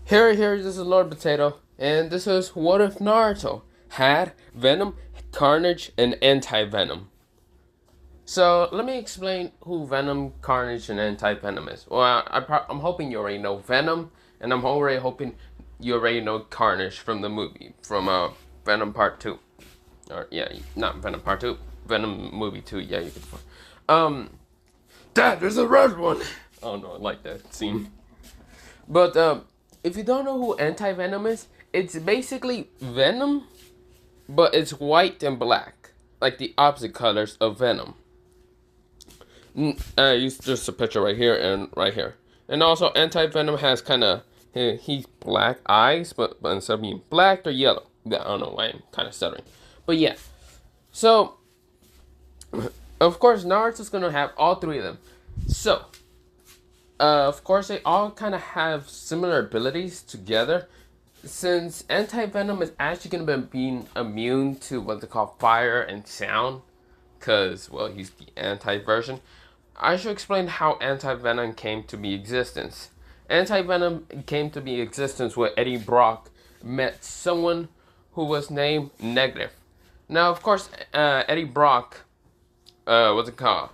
Here, this is Lord Potato, and this is what if Naruto had Venom, Carnage, and Anti-Venom. So let me explain who Venom, Carnage, and Anti-Venom is. Well, I'm hoping you already know Venom, and I'm already hoping you already know Carnage from the movie, from Venom Part 2. Or, yeah, not Venom Part 2, Venom Movie 2, yeah, you could. Dad, there's a red one! Oh no, I like that scene. But, if you don't know who Anti-Venom is, it's basically Venom, but it's white and black. Like the opposite colors of Venom. Use just a picture right here and right here. And also, Anti-Venom has kind of, he's black eyes, but instead of being black, they're yellow. I don't know why I'm kind of stuttering. But yeah. So, of course, Naruto's going to have all three of them. So, of course, they all kind of have similar abilities together. Since Anti-Venom is actually going to be being immune to what they call fire and sound, because, well, he's the anti-version, I should explain how Anti-Venom came to be existence. Anti-Venom came to be existence when Eddie Brock met someone who was named Negative. Now, of course, Eddie Brock, what's it called?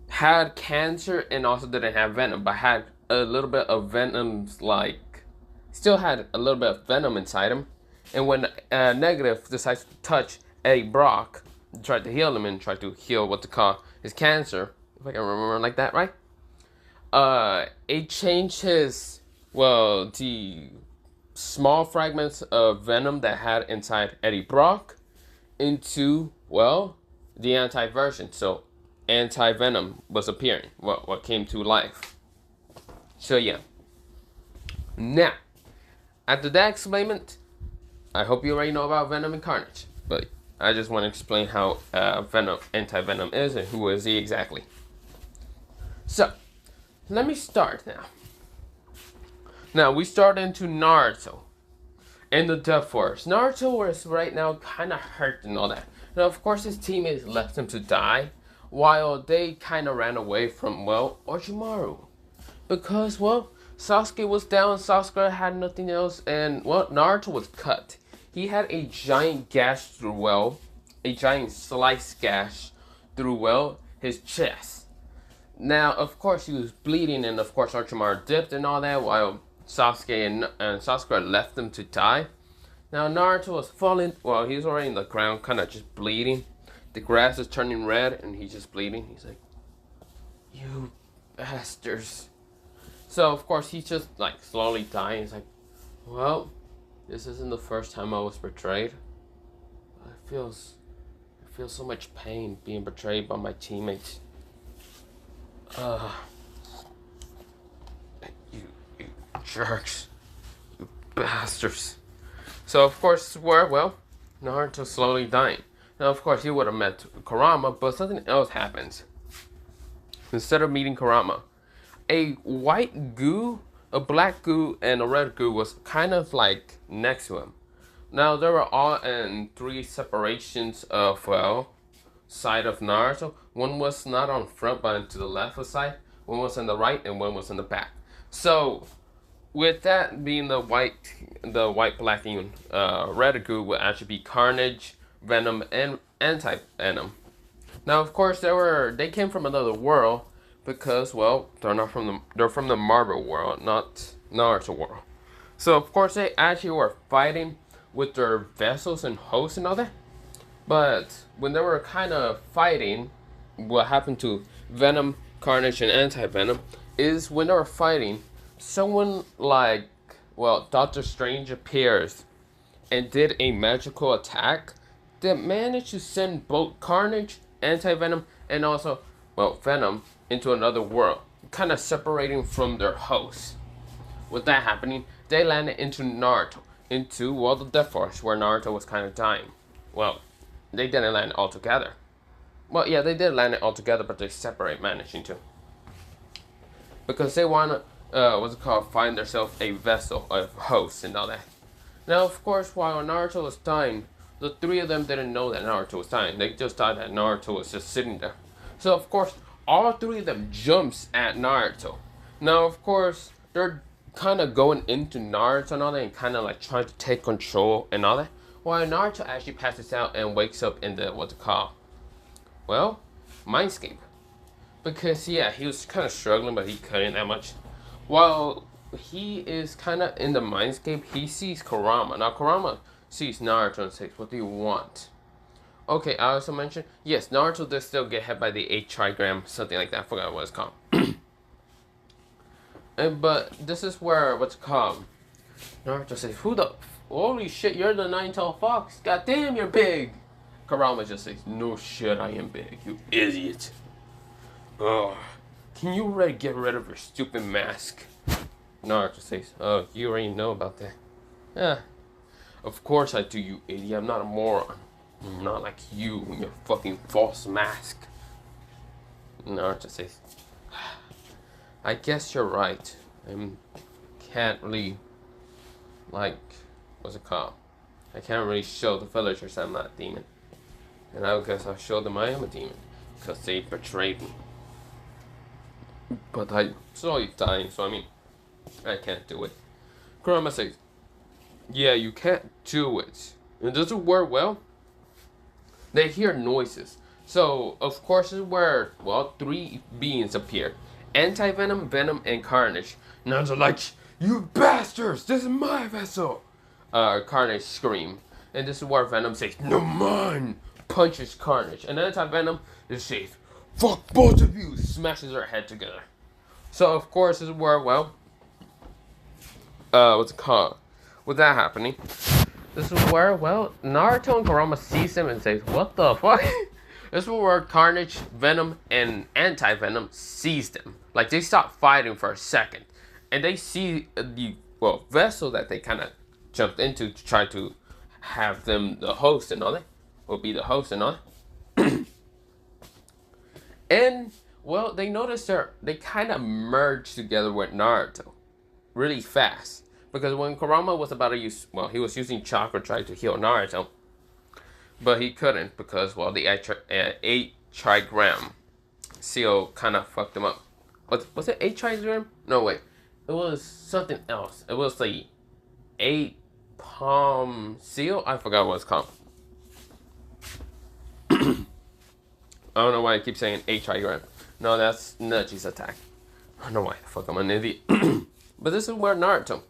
Had cancer and also didn't have venom, but had a little bit of venom's still had a little bit of venom inside him. And when Negative decides to touch Eddie Brock, tried to heal him and tried to heal what to call his cancer, if I can remember like that, right? It changed the small fragments of venom that had inside Eddie Brock into, the anti-version. So Anti-Venom was appearing, what came to life. So yeah. Now, after that explainment, I hope you already know about Venom and Carnage. But I just want to explain how Anti-Venom is and who is he exactly. So, let me start now. Now, we start into Naruto and the Death Force. Naruto is right now kind of hurt and all that. Now, of course, his teammates left him to die, while they kind of ran away from, Orochimaru. Because, Sasuke was down, Sasuke had nothing else, and, Naruto was cut. He had a giant gash through, a giant slice gash through, his chest. Now, of course, he was bleeding, and of course, Orochimaru dipped and all that, while Sasuke and Sasuke left him to die. Now, Naruto was falling, he was already in the ground, kind of just bleeding. The grass is turning red, and he's just bleeding. He's like, you bastards. So, of course, he's just, slowly dying. He's like, this isn't the first time I was betrayed. I feel so much pain being betrayed by my teammates. You jerks. You bastards. So, of course, Naruto's slowly dying. Now, of course, he would have met Kurama, but something else happens. Instead of meeting Kurama, a white goo, a black goo, and a red goo was kind of next to him. Now, they were all in three separations of, side of Naruto. One was not on front, but to the left of side. One was on the right, and one was in the back. So, with that being the white, black, and red goo would actually be Carnage, Venom, and Anti-Venom. Now, of course, they came from another world because, they're from the Marvel world, not Naruto world. So, of course, they actually were fighting with their vessels and hosts and all that. But when they were kind of fighting, what happened to Venom, Carnage, and Anti-Venom is when they were fighting, someone Doctor Strange appears and did a magical attack that managed to send both Carnage, Anti-Venom, and also, Venom into another world, kind of separating from their hosts. With that happening, they landed into Naruto, into, the Death Force, where Naruto was kind of dying. They didn't land all together. They did land it all together, but they managing to. Because they want to, find themselves a vessel, a host, and all that. Now, of course, while Naruto was dying, the three of them didn't know that Naruto was dying. They just thought that Naruto was just sitting there. So, of course, all three of them jumps at Naruto. Now, of course, they're kind of going into Naruto and all that, and kind of like trying to take control and all that. While Naruto actually passes out and wakes up in the what's it called? Well, mindscape. Because yeah, he was kind of struggling, but he couldn't that much. While he is kind of in the mindscape, he sees Kurama. Now Kurama sees Naruto and says, "What do you want?" Okay, I also mentioned, yes, Naruto does still get hit by the 8 trigram, something like that. I forgot what it's called. But this is where, what's it called? Naruto says, holy shit, you're the 9-tailed fox. God damn, you're big. Kurama just says, no shit, I am big, you idiot. Oh, can you already get rid of your stupid mask? Naruto says, oh, you already know about that. Yeah, of course I do, you idiot. I'm not a moron. I'm not like you and your fucking false mask. Naruto says, I guess you're right. I can't really, like, what's it called? I can't really show the villagers I'm not a demon. And I guess I'll show them I am a demon. Because they betrayed me. But I saw you dying, so I mean, I can't do it. Kurama says, yeah, you can't do it. And does it work well? They hear noises. So, of course, this is where, well, 3 beings appear. Anti-Venom, Venom, and Carnage. Now they're like, you bastards, this is my vessel. Carnage scream. And this is where Venom says, no mine. Punches Carnage. And Anti-Venom just says, fuck both of you. Smashes their head together. So, of course, this is where, well, what's it called? With that happening, this is where, well, Naruto and Kurama sees him and says, what the fuck? This is where Carnage, Venom, and Anti-Venom sees them. Like, they stop fighting for a second. And they see the, well, vessel that they kind of jumped into to try to have them the host and all that. Or be the host and all that. And, well, they notice they kind of merged together with Naruto. Really fast. Because when Kurama was about to use, well, he was using chakra trying to heal Naruto. But he couldn't because, well, the 8 trigram seal kind of fucked him up. Was it 8 trigram? No, wait. It was something else. It was the 8 palm seal? I forgot what it's called. I don't know why I keep saying 8 trigram. No, that's Neji's attack. I don't know why the fuck I'm an idiot. But this is where Naruto,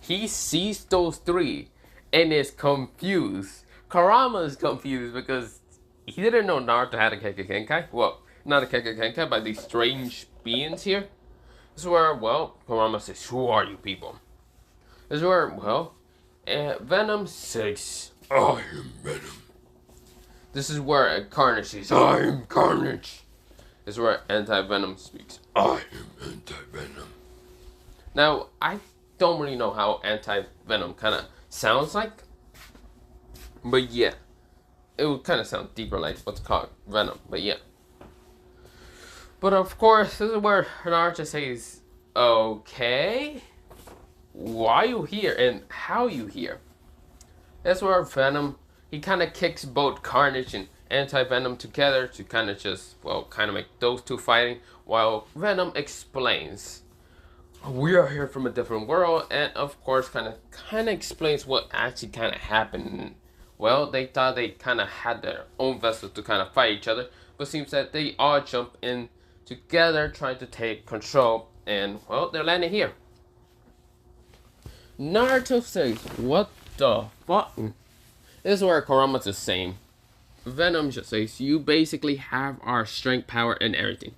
he sees those 3 and is confused. Kurama is confused because he didn't know Naruto had a Kekkei. Well, not a Kekkei, but these strange beings here. This is where, well, Kurama says, who are you people? This is where, well, Venom says, I am Venom. This is where Carnage says, I am Carnage. This is where Anti-Venom speaks, I am Anti-Venom. Now, I don't really know how Anti-Venom kind of sounds like. But yeah, it would kind of sound deeper like what's called Venom. But yeah. But of course, this is where Naruto says, okay, why you here and how you here? That's where Venom, he kind of kicks both Carnage and Anti-Venom together to kind of just, well, kind of make those 2 fighting. While Venom explains, we are here from a different world, and of course kind of explains what actually kind of happened. Well, they thought they kind of had their own vessel to kind of fight each other, but seems that they all jump in together trying to take control, and well, they're landing here. Naruto says, what the fuck? This is where Kurama's the same. Venom just says, you basically have our strength, power, and everything.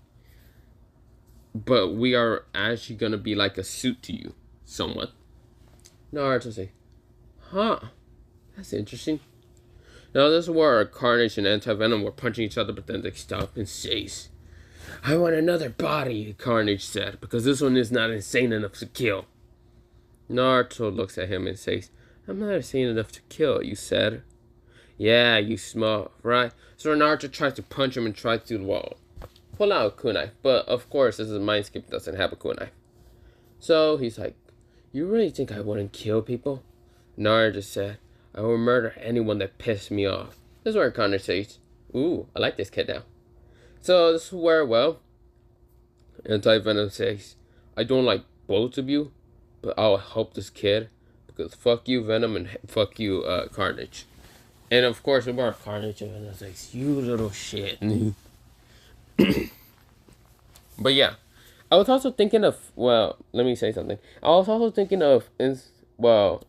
But we are actually gonna be like a suit to you, somewhat. Naruto says, huh, that's interesting. Now this is where Carnage and Anti-Venom were punching each other, but then they stop and says, I want another body, Carnage said, because this one is not insane enough to kill. Naruto looks at him and says, I'm not insane enough to kill, you said. Yeah, you smart, right? So Naruto tries to punch him and tries to, well, pull out a kunai. But of course, this is mindscape, doesn't have a kunai. So he's like, you really think I wouldn't kill people? Naruto said, I will murder anyone that pissed me off. This is where Carnage says, ooh, I like this kid now. So this is where, well, Anti-Venom says, I don't like both of you, but I'll help this kid because fuck you, Venom, and fuck you, Carnage. And of course, we were Carnage, and I was like, you little shit. But yeah, I was also thinking of, well, let me say something. I was also thinking of, well,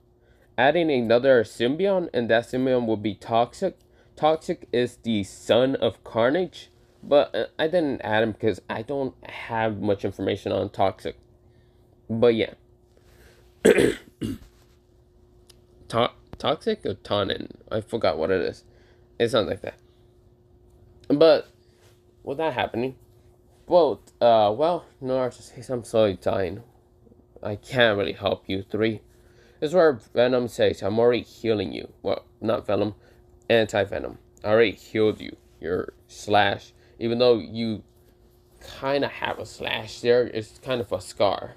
adding another symbiote, and that symbiote would be Toxic. Toxic is the son of Carnage, but I didn't add him because I don't have much information on Toxic. But yeah. Toxic or Tonin? I forgot what it is. It sounds like that. But with that happening, well, no, I'm sorry, dying. I can't really help you three. This is where Venom says, I'm already healing you. Well, not Venom, anti-Venom. I already healed you. Your slash. Even though you kind of have a slash there, it's kind of a scar.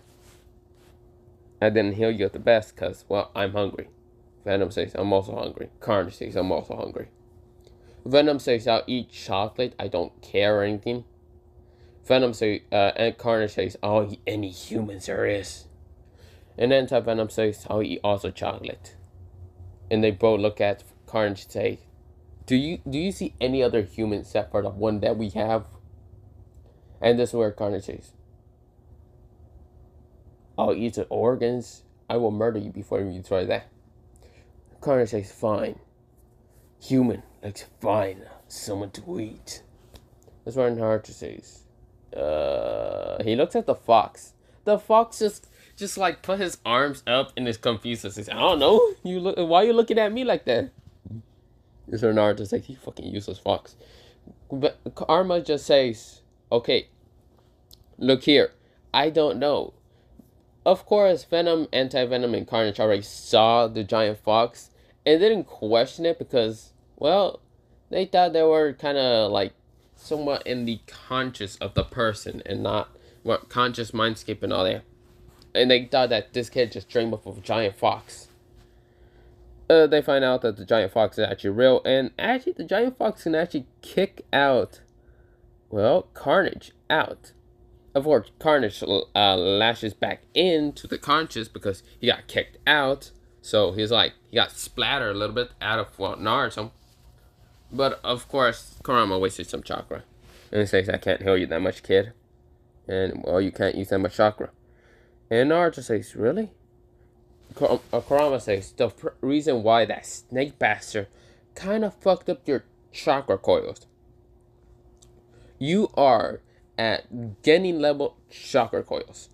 I didn't heal you at the best because, well, I'm hungry. Venom says, I'm also hungry. Carnage says, I'm also hungry. Venom says, I'll eat chocolate. I don't care or anything. Venom says, and Carnage says, I'll eat any humans there is. And Anti-Venom says, I'll eat also chocolate. And they both look at Carnage and say, do you see any other human except for the one that we have? And this is where Carnage says, I'll eat the organs. I will murder you before you try that. Carnage says, fine. Human, like fine. Someone to eat. That's where Naruto says, he looks at the fox. The fox just like put his arms up and is confused. And says, I don't know. Why are you looking at me like that? That's where Naruto says, you fucking useless fox. But Karma just says, okay, look here. I don't know. Of course, Venom, Anti-Venom, and Carnage already saw the giant fox and didn't question it because, well, they thought they were kind of like somewhat in the conscious of the person and not what conscious mindscape and all that. And they thought that this kid just dreamed of a giant fox. They find out that the giant fox is actually real, and actually the giant fox can actually kick out, well, Carnage out. Of course, Carnage lashes back into the conscious because he got kicked out. So he got splattered a little bit out of Naruto. But of course, Kurama wasted some chakra. And he says, I can't heal you that much, kid. And, well, you can't use that much chakra. And Naruto says, really? Kurama says, the reason why that snake bastard kind of fucked up your chakra coils. You are at Genin level chakra coils.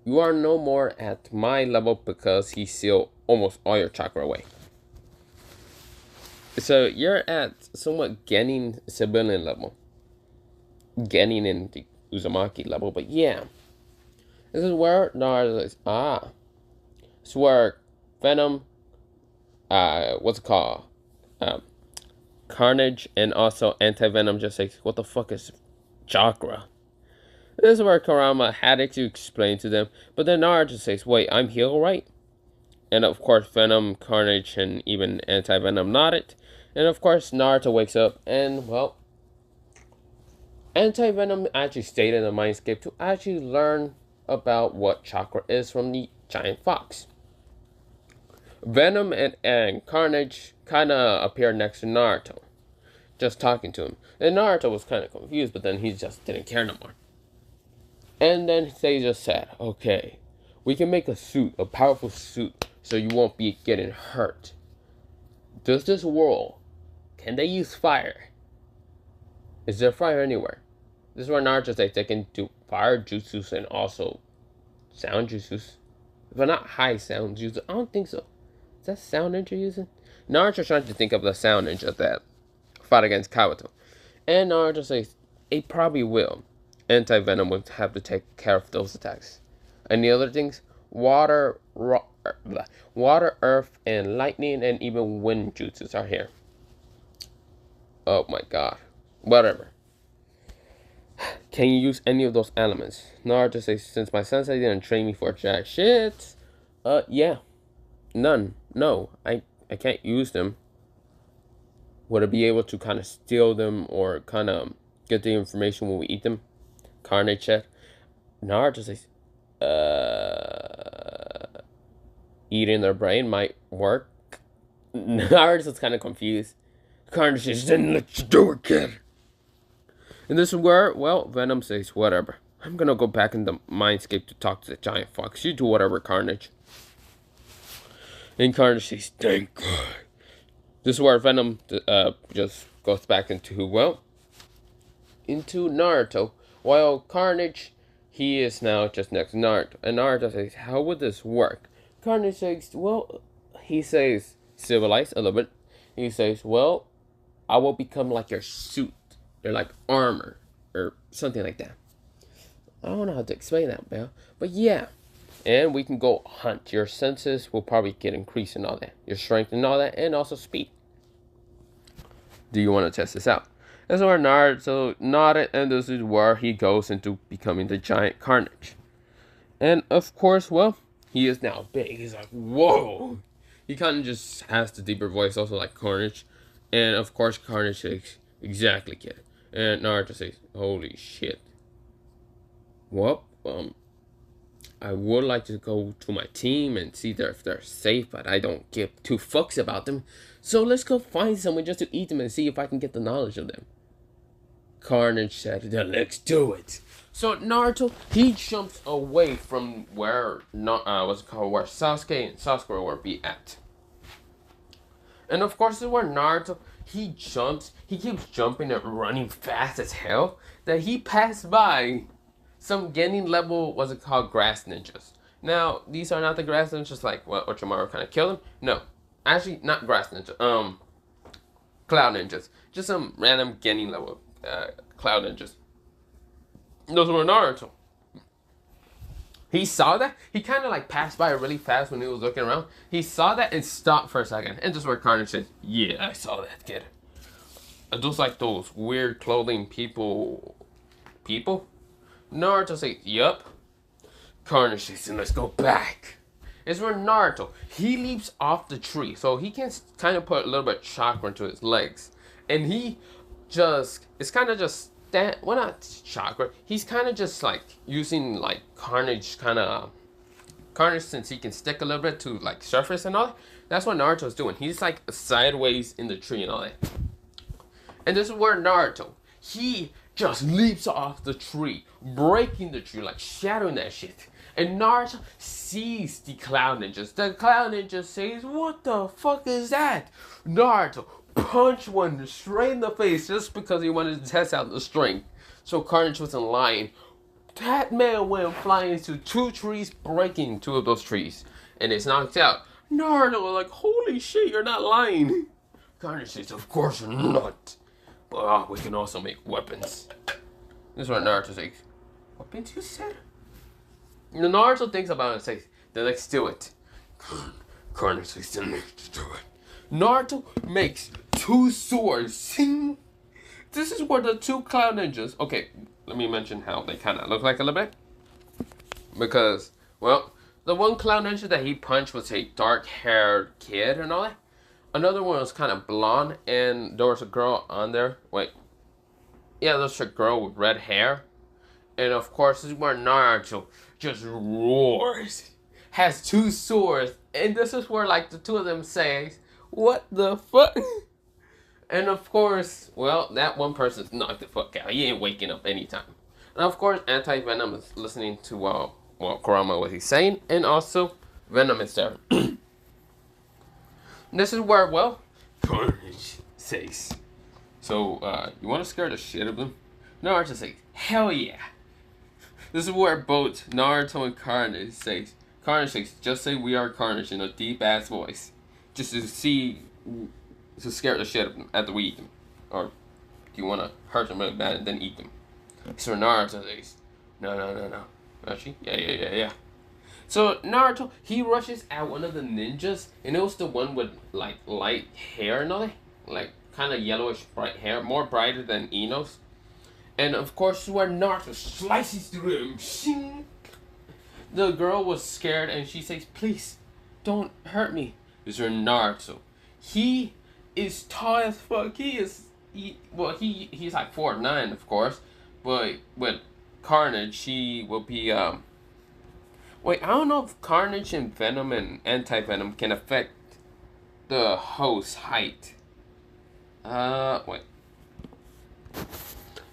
You are no more at my level because he sealed almost all your chakra away. So you're at somewhat Genin civilian level. Genin in the Uzumaki level, but yeah. This is where Naruto is, it's where Venom, what's it called? Carnage and also Anti-Venom just says, what the fuck is chakra? This is where Kurama had to explain to them, but then Naruto says, wait, I'm healed, right? And of course, Venom, Carnage, and even Anti-Venom nodded. And of course, Naruto wakes up, and, well, Anti-Venom actually stayed in the mindscape to actually learn about what chakra is from the giant fox. Venom and Carnage kind of appeared next to Naruto, just talking to him. And Naruto was kind of confused, but then he just didn't care no more. And then they just said, okay, we can make a suit, a powerful suit, so you won't be getting hurt. Does this world, can they use fire? Is there fire anywhere? This is where Naruto says they can do fire jutsus and also sound jutsus. But not high sound jutsu. I don't think so. Is that sound ninja using? Naruto's trying to think of the sound ninja that fought against Kabuto. And Naruto says it probably will. Anti-Venom will have to take care of those attacks. And the other things, water, earth, and lightning, and even wind jutsus are here. Oh my god. Whatever. Can you use any of those elements? Naruto says, since my sensei didn't train me for jack shit. Yeah. None. No. I can't use them. Would I be able to kind of steal them or kind of get the information when we eat them? Carnage said. Naruto says, eating their brain might work. Naruto's kind of confused. Carnage says, "Then let's do it, kid." And this is where, well, Venom says, "Whatever. I'm gonna go back in the mindscape to talk to the giant fox. You do whatever, Carnage." And Carnage says, "Thank God." This is where Venom just goes back into, well, into Naruto. While Carnage, he is now just next to Naruto. And Naruto says, "How would this work?" Carnage says, well, he says, civilized a little bit. He says, "Well, I will become like your suit, or like armor, or something like that." I don't know how to explain that, Bill. But yeah. And we can go hunt. Your senses will probably get increased and all that. Your strength and all that, and also speed. Do you want to test this out? That's where Naruto nodded, and this is where he goes into becoming the giant Carnage. And of course, well, he is now big. He's like, whoa! He kind of just has the deeper voice, also like Carnage. And of course, Carnage says, "Exactly, kid." And Naruto says, "Holy shit. Well, I would like to go to my team and see if they're safe, but I don't give two fucks about them. So let's go find someone just to eat them and see if I can get the knowledge of them." Carnage said, "Then let's do it." So Naruto, he jumps away from where where Sasuke and Sasuke were be at. And of course, this is where Naruto, he keeps jumping and running fast as hell, that he passed by some getting level, what's it called, grass ninjas. Now, these are not the grass ninjas like what Orochimaru kind of killed them. No, actually, not grass ninjas. Cloud ninjas. Just some random getting level cloud ninjas. Those were Naruto. He saw that. He kind of like passed by really fast when he was looking around. He saw that and stopped for a second. And just where Carnage said, "Yeah, I saw that, kid." Those like those weird clothing people? Naruto says, "Yup." Carnage says, "And let's go back." It's where Naruto, he leaps off the tree. So he can kind of put a little bit of chakra into his legs. And he just, it's kind of just, well, not chakra. He's kind of just like using like Carnage since he can stick a little bit to like surface and all that. That's what Naruto's doing. He's like sideways in the tree and all that. And this is where Naruto, he just leaps off the tree, breaking the tree, like shattering that shit. And Naruto sees the Cloud Ninjas. The Cloud Ninja says, "What the fuck is that?" Naruto punched one straight in the face just because he wanted to test out the strength. So Carnage wasn't lying. That man went flying into two trees, breaking two of those trees. And it's knocked out. Naruto was like, "Holy shit, you're not lying." Carnage says, "Of course you're not. But we can also make weapons." This is what Naruto says. "Weapons, you said?" And Naruto thinks about it and says, "Then let's do it." Carnage says, "Then let's do it." Naruto makes two swords. Sing. This is where the two Cloud Ninjas. Okay, let me mention how they kind of look like a little bit. Because, well, the one Cloud Ninja that he punched was a dark-haired kid and all that. Another one was kind of blonde, and there was a girl on there. Wait. Yeah, there's a girl with red hair. And of course, this is where Naruto just roars. Has two swords. And this is where, like, the two of them say, "What the fuck?" And of course, well, that one person's knocked the fuck out. He ain't waking up anytime. And of course, Anti-Venom is listening to, Kurama, what he's saying. And also, Venom is there. This is where, well, Carnage says, "So, you want to scare the shit of them?" Naruto says, "Hell yeah." This is where both Naruto and Carnage says, "Just say we are Carnage" in a deep ass voice. Just to scare the shit of them after we eat them. Or, do you want to hurt them really bad and then eat them? So Naruto says, No. Actually, yeah. So Naruto, he rushes at one of the ninjas, and it was the one with like light hair and all that, like kind of yellowish bright hair, more brighter than Ino's. And of course, where Naruto slices through him, shing. The girl was scared, and she says, "Please, don't hurt me." This is Naruto. He is tall as fuck. He's like 4'9", of course, but with Carnage, he will be Wait, I don't know if Carnage and Venom and Anti-Venom can affect the host's height. Wait.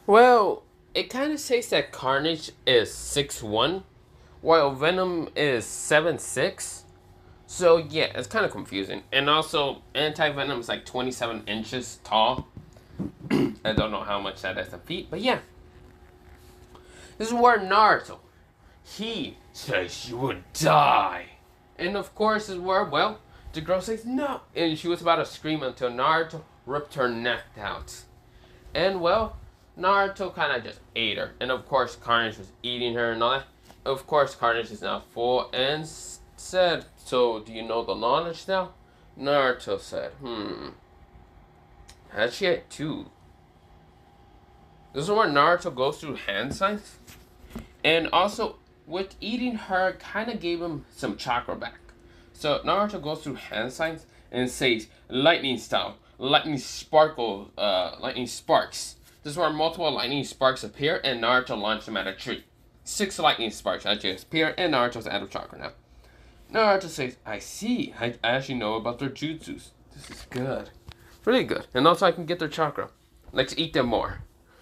Well, it kind of says that Carnage is 6'1", while Venom is 7'6". So yeah, it's kind of confusing. And also, Anti-Venom is like 27 inches tall. I don't know how much that is in feet, but yeah. This is where Naruto, he says you would die. And of course, this is where, well, the girl says no. And she was about to scream until Naruto ripped her neck out. And well, Naruto kind of just ate her. And of course, Carnage was eating her and all that. Of course, Carnage is now full and said, so do you know the knowledge now? Naruto said, had she had two? This is where Naruto goes through hand signs. And also, with eating her, kind of gave him some chakra back. So Naruto goes through hand signs and says, lightning style, lightning sparkle, lightning sparks. This is where multiple lightning sparks appear and Naruto launched them at a tree. 6 lightning sparks actually appear and Naruto's out of chakra now. Naruto says, I see, I actually know about their jutsus. This is good. Really good. And also I can get their chakra. Let's eat them more.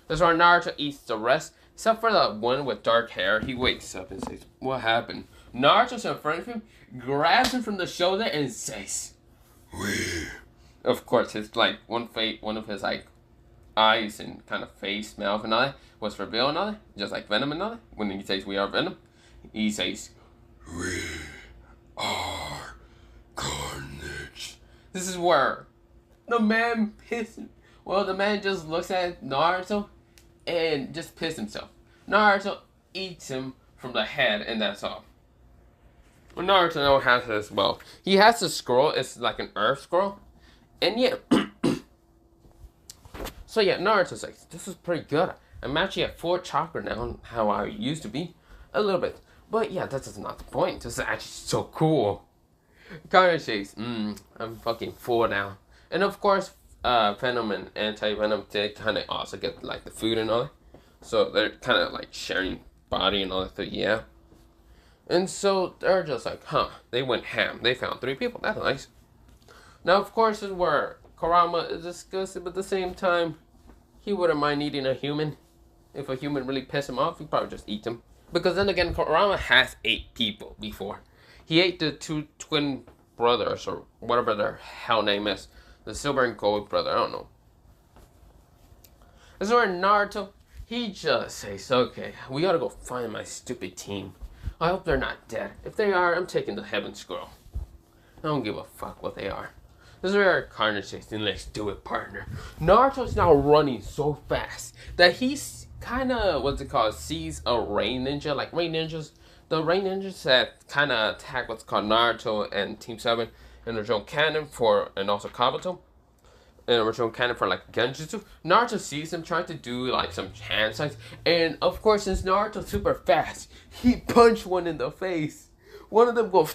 This is where Naruto eats the rest, except for the one with dark hair. He wakes up and says, what happened? Naruto's in front of him, grabs him from the shoulder and says, wee. Of course, it's like one of his like eyes and kind of face, mouth and all that was for Bill and all that, just like Venom and all that. When he says we are Venom, he says, we are Carnage. This is where the man pissed. Well, the man just looks at Naruto and just pissed himself. Naruto eats him from the head and that's all. Well, Naruto now has this, well, he has a scroll, it's like an earth scroll. And yeah, so yeah, Naruto's like, this is pretty good. I'm actually at 4 chakra now, how I used to be. A little bit. But yeah, that's not the point. This is actually so cool. Carnage says, I'm fucking 4 now. And of course, Venom and Anti-Venom did kind of also get like the food and all that. So they're kind of like sharing body and all that, so yeah. And so they're just like, they went ham. They found 3 people. That's nice. Now, of course, is where Kurama is disgusted, but at the same time, he wouldn't mind eating a human. If a human really pissed him off, he'd probably just eat them. Because then again, Kurama has 8 people before. He ate the 2 twin brothers, or whatever their hell name is. The silver and gold brother, I don't know. This is where Naruto, he just says, okay, we gotta go find my stupid team. I hope they're not dead. If they are, I'm taking the heaven scroll. I don't give a fuck what they are. This is where Carnage says, then let's do it, partner. Naruto's now running so fast that he's kind of, sees a rain ninja, like rain ninjas. The rain ninjas that kind of attack what's called Naruto and Team 7 and Rejoining Cannon and also Kabuto. And Rejoining Cannon for like Genjutsu. Naruto sees him trying to do like some hand signs. And of course, since Naruto's super fast, he punched one in the face. One of them goes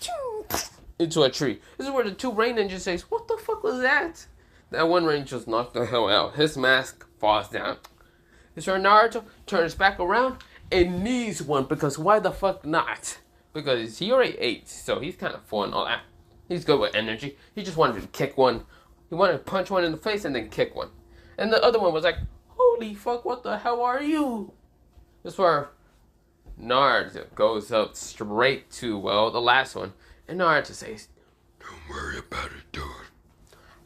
into a tree. This is where the 2 rain ninjas says, what the fuck was that? That one ranger just knocked the hell out. His mask falls down. This is where Naruto turns back around and knees one, because why the fuck not? Because he already ate, so he's kind of full and all that. He's good with energy. He just wanted to kick one. He wanted to punch one in the face and then kick one. And the other one was like, holy fuck, what the hell are you? This is where Naruto goes up straight to, well, the last one. And Naruto says, don't worry about it, dude.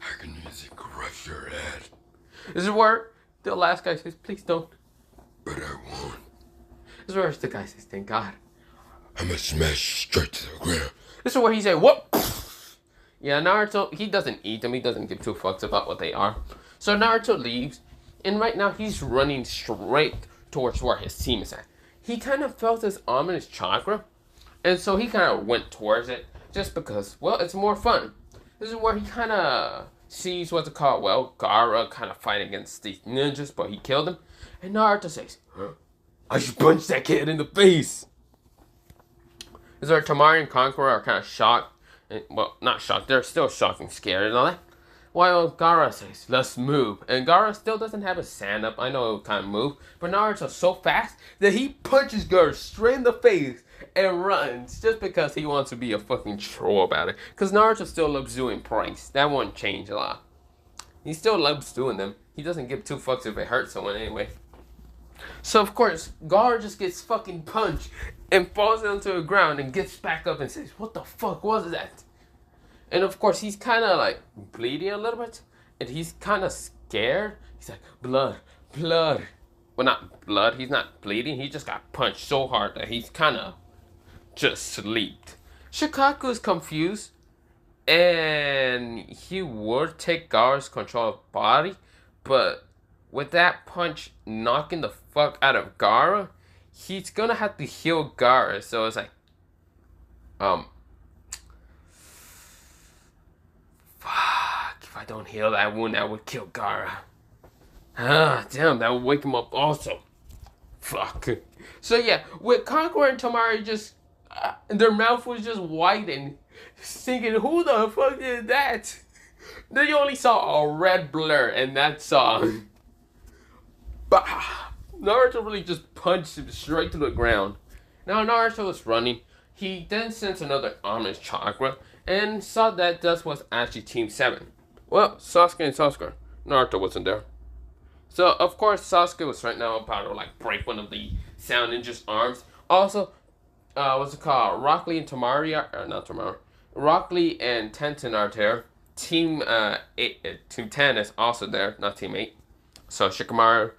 I can easily crush your head. This is where the last guy says, please don't. But I won't. This is where the guy says, thank God. I'm gonna smash straight to the ground. This is where he said, what? Yeah, Naruto, he doesn't eat them. He doesn't give 2 fucks about what they are. So Naruto leaves. And right now, he's running straight towards where his team is at. He kind of felt his arm in his chakra. And so he kind of went towards it. Just because, well, it's more fun. This is where he kind of sees what's it called. Well, Gaara kind of fighting against these ninjas, but he killed him. And Naruto says, I should punch that kid in the face. This is where Tamari and Conqueror are kind of shocked. And, well, not shocked. They're still shocked and scared and all that. While Gaara says, let's move. And Gaara still doesn't have a stand up. I know it kind of move. But Naruto's so fast that he punches Gaara straight in the face and runs just because he wants to be a fucking troll about it. Because Naruto still loves doing pranks. That won't change a lot. He still loves doing them. He doesn't give two fucks if it hurts someone anyway. So of course, Gaara just gets fucking punched and falls onto the ground and gets back up and says, what the fuck was that? And of course, he's kind of like bleeding a little bit. And he's kind of scared. He's like, blood, blood. Well, not blood. He's not bleeding. He just got punched so hard that he's kind of just sleeped. Shikaku's confused. And he would take Gaara's control of body. But with that punch knocking the fuck out of Gaara, he's going to have to heal Gaara. So it's like, fuck, if I don't heal that wound, that would kill Gaara. Ah, damn, that would wake him up also. Fuck. So yeah, with Conqueror and Tamari just, their mouth was just wide and thinking, who the fuck is that? They only saw a red blur and that's all. But Naruto really just punched him straight to the ground. Now Naruto was running. He then sent another ominous chakra and saw that this was actually Team 7. Well, Sasuke and Sasuke. Naruto wasn't there. So, of course, Sasuke was right now about to, like, break one of the Sound Ninja's arms. Also, what's it called? Rock Lee and Tamari are, not Tamari. Rock Lee and Tenten are there. Team 10 is also there, not Team 8. So, Shikamaru,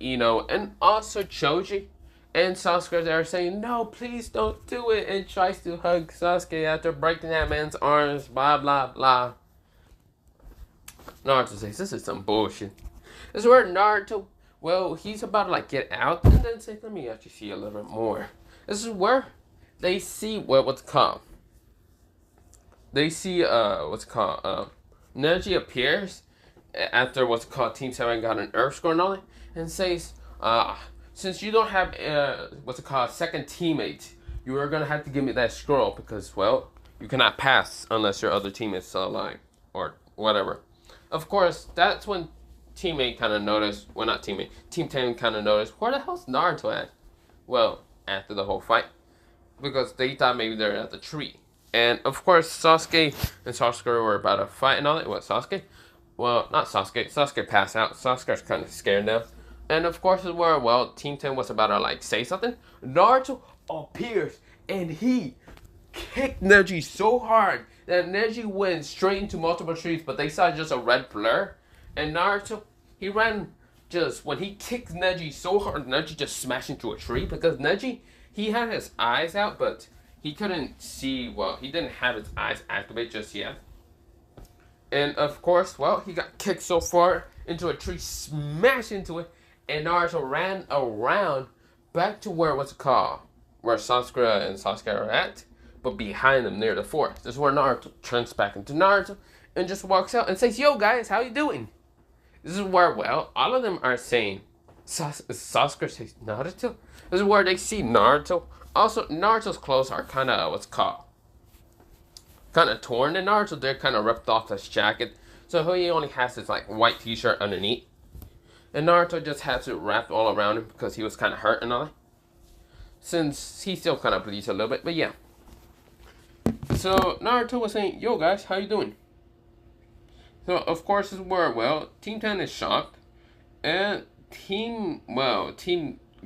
Ino, and also Choji. And Sasuke there saying, no, please don't do it. And tries to hug Sasuke after breaking that man's arms, blah, blah, blah. Naruto says, this is some bullshit. This is where Naruto, well, he's about to, like, get out. And then say, let me actually see a little bit more. This is where they see what's called. They see, Neji appears after what's called Team 7 got an Earth score and all that. And says, since you don't have, second teammate, you are going to have to give me that scroll because, well, you cannot pass unless your other teammate's still alive or whatever. Of course, that's when teammate kind of noticed, well, not teammate, Team 10 kind of noticed, where the hell's Naruto at? Well, after the whole fight, because they thought maybe they're at the tree. And, of course, Sasuke and Sasuke were about to fight and all that. What, Sasuke? Well, not Sasuke. Sasuke passed out. Sasuke's kind of scared now. And of course, where, well, Team 10 was about to, like, say something. Naruto appears, and he kicked Neji so hard that Neji went straight into multiple trees, but they saw just a red blur. And Naruto, he ran just, when he kicked Neji so hard, Neji just smashed into a tree, because Neji, he had his eyes out, but he couldn't see, well, he didn't have his eyes activate just yet. And of course, well, he got kicked so far into a tree, smashed into it, and Naruto ran around back to where, what's it called, where Sasuke and Sasuke are at, but behind them near the forest. This is where Naruto turns back into Naruto and just walks out and says, yo guys, how you doing? This is where, well, all of them are saying, Sasuke says Naruto. This is where they see Naruto. Also, Naruto's clothes are kind of, what's it called, kind of torn, and Naruto, they're kind of ripped off his jacket. So he only has his, like, white t-shirt underneath. And Naruto just has it wrapped all around him because he was kind of hurt and all that. Since he still kind of bleeds a little bit, but yeah. So Naruto was saying, yo guys, how you doing? So of course this is where, well, Team 10 is shocked. And Team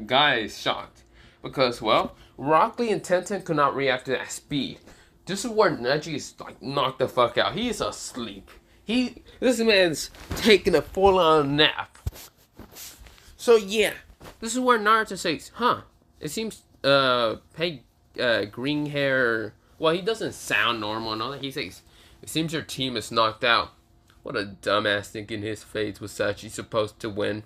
Guy is shocked. Because, well, Rock Lee and Tenten could not react to that speed. This is where Neji is, like, knocked the fuck out. He is asleep. This man's taking a full-on nap. So, yeah. This is where Naruto says, it seems, green hair, well, he doesn't sound normal and all that. He says, it seems your team is knocked out. What a dumbass thinking his fate was actually supposed to win.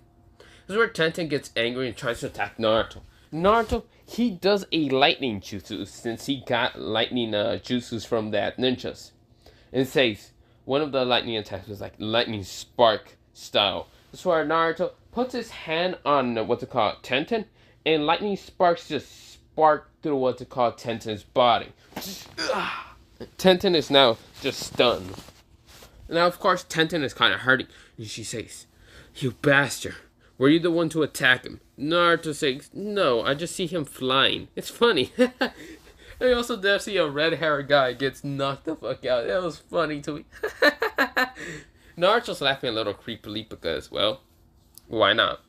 This is where Tenten gets angry and tries to attack Naruto. Naruto, he does a lightning jutsu since he got lightning jutsus from that ninjas. And says, one of the lightning attacks was like lightning spark style. This is where Naruto puts his hand on Tenten, and lightning sparks just spark through Tenten's body. Tenten is now just stunned. Now, of course, Tenten is kind of hurting, and she says, "You bastard! Were you the one to attack him?" Naruto says, "No, I just see him flying." It's funny. I also did see a red-haired guy gets knocked the fuck out. That was funny to me. Naruto's laughing a little creepily because, well, why not?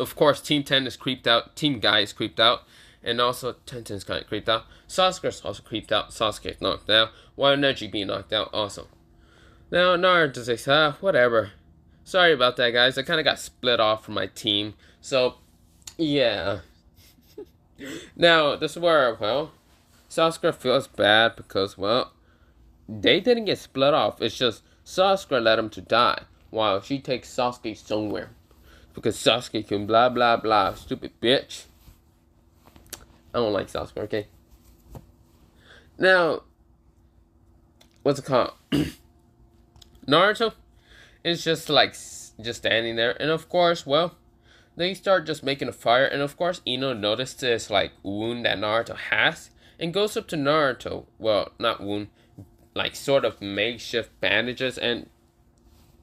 Of course, Team 10 is creeped out. Team Guy is creeped out. And also, Tenten's kind of creeped out. Sasuke's also creeped out. Sasuke's knocked out. While Neji being knocked out also. Now, Naruto says, whatever. Sorry about that, guys. I kind of got split off from my team. So, yeah. Now, this is where, well, Sasuke feels bad because, well, they didn't get split off. It's just Sasuke let him to die while she takes Sasuke somewhere. Because Sasuke can blah, blah, blah. Stupid bitch. I don't like Sasuke, okay? Now, what's it called? Naruto is just like, just standing there. And of course, well, they start just making a fire. And of course, Ino noticed this, like, wound that Naruto has. And goes up to Naruto. Well, not wound. Like, sort of makeshift bandages. And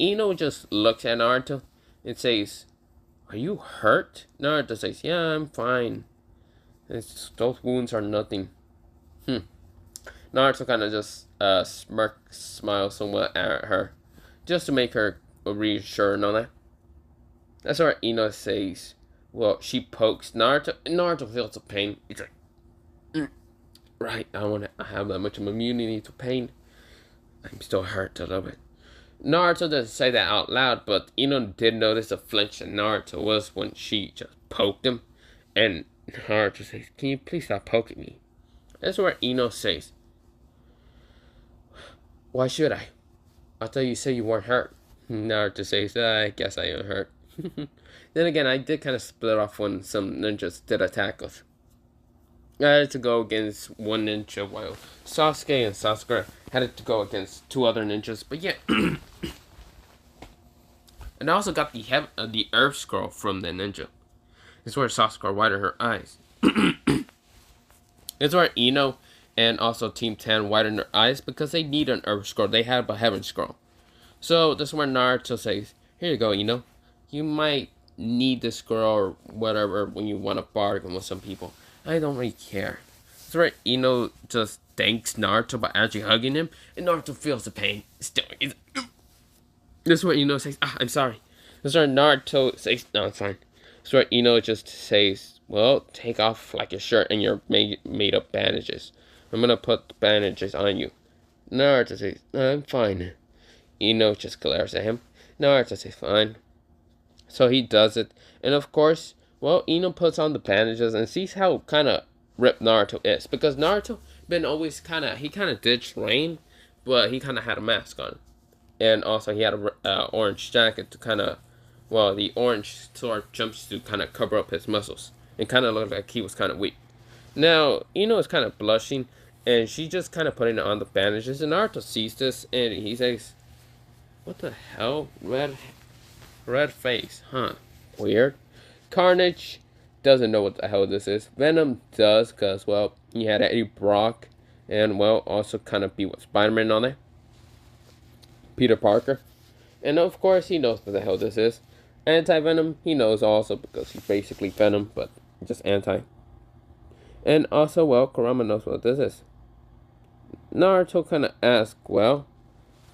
Ino just looks at Naruto and says, "Are you hurt?" Naruto says, "Yeah, I'm fine. Those wounds are nothing." Naruto kind of just smiles somewhat at her. Just to make her reassure and all that. That's where Ino says, well, she pokes Naruto. Naruto feels the pain. He's like, right, I don't want to have that much of immunity to pain. I'm still hurt a little bit. Naruto doesn't say that out loud, but Ino did notice the flinch that Naruto was when she just poked him. And Naruto says, "Can you please stop poking me?" That's where Ino says, "Why should I? I thought you said you weren't hurt." Naruto says, "I guess I am hurt." Then again, I did kind of split off when some ninjas did attack us. I had to go against one ninja while Sasuke and Sasuke had to go against two other ninjas. But yeah. And I also got the Earth Scroll from the ninja. It's where Sasuke widened her eyes. It's where Ino and also Team 10 widened their eyes because they need an Earth Scroll. They have a Heaven Scroll. So this is where Naruto says, "Here you go, Ino. You might need this scroll or whatever when you want to bargain with some people. I don't really care." That's where Ino just thanks Naruto by actually hugging him. And Naruto feels the pain. Still, this is where Ino says, "I'm sorry." This is where Naruto says, "No, it's fine." This is where Ino just says, "Well, take off like your shirt and your made up bandages. I'm gonna put the bandages on you." Naruto says, "No, I'm fine." Ino just glares at him. Naruto says, "Fine." So he does it. And of course, well, Ino puts on the bandages and sees how kind of ripped Naruto is. Because Naruto been always he kind of did train, but he kind of had a mask on. And also he had a orange jacket to kind of, well, the orange sort of jumpsuit kind of cover up his muscles. It kind of looked like he was kind of weak. Now, Ino is kind of blushing, and she just kind of putting on the bandages. And Naruto sees this, and he says, "What the hell? Red face, huh? Weird." Carnage doesn't know what the hell this is. Venom does, because, well, he had Eddie Brock, and, well, also kind of be with Spider-Man on there. Peter Parker. And, of course, he knows what the hell this is. Anti-Venom, he knows also, because he's basically Venom, but just anti. And also, well, Kurama knows what this is. Naruto kind of asks, well,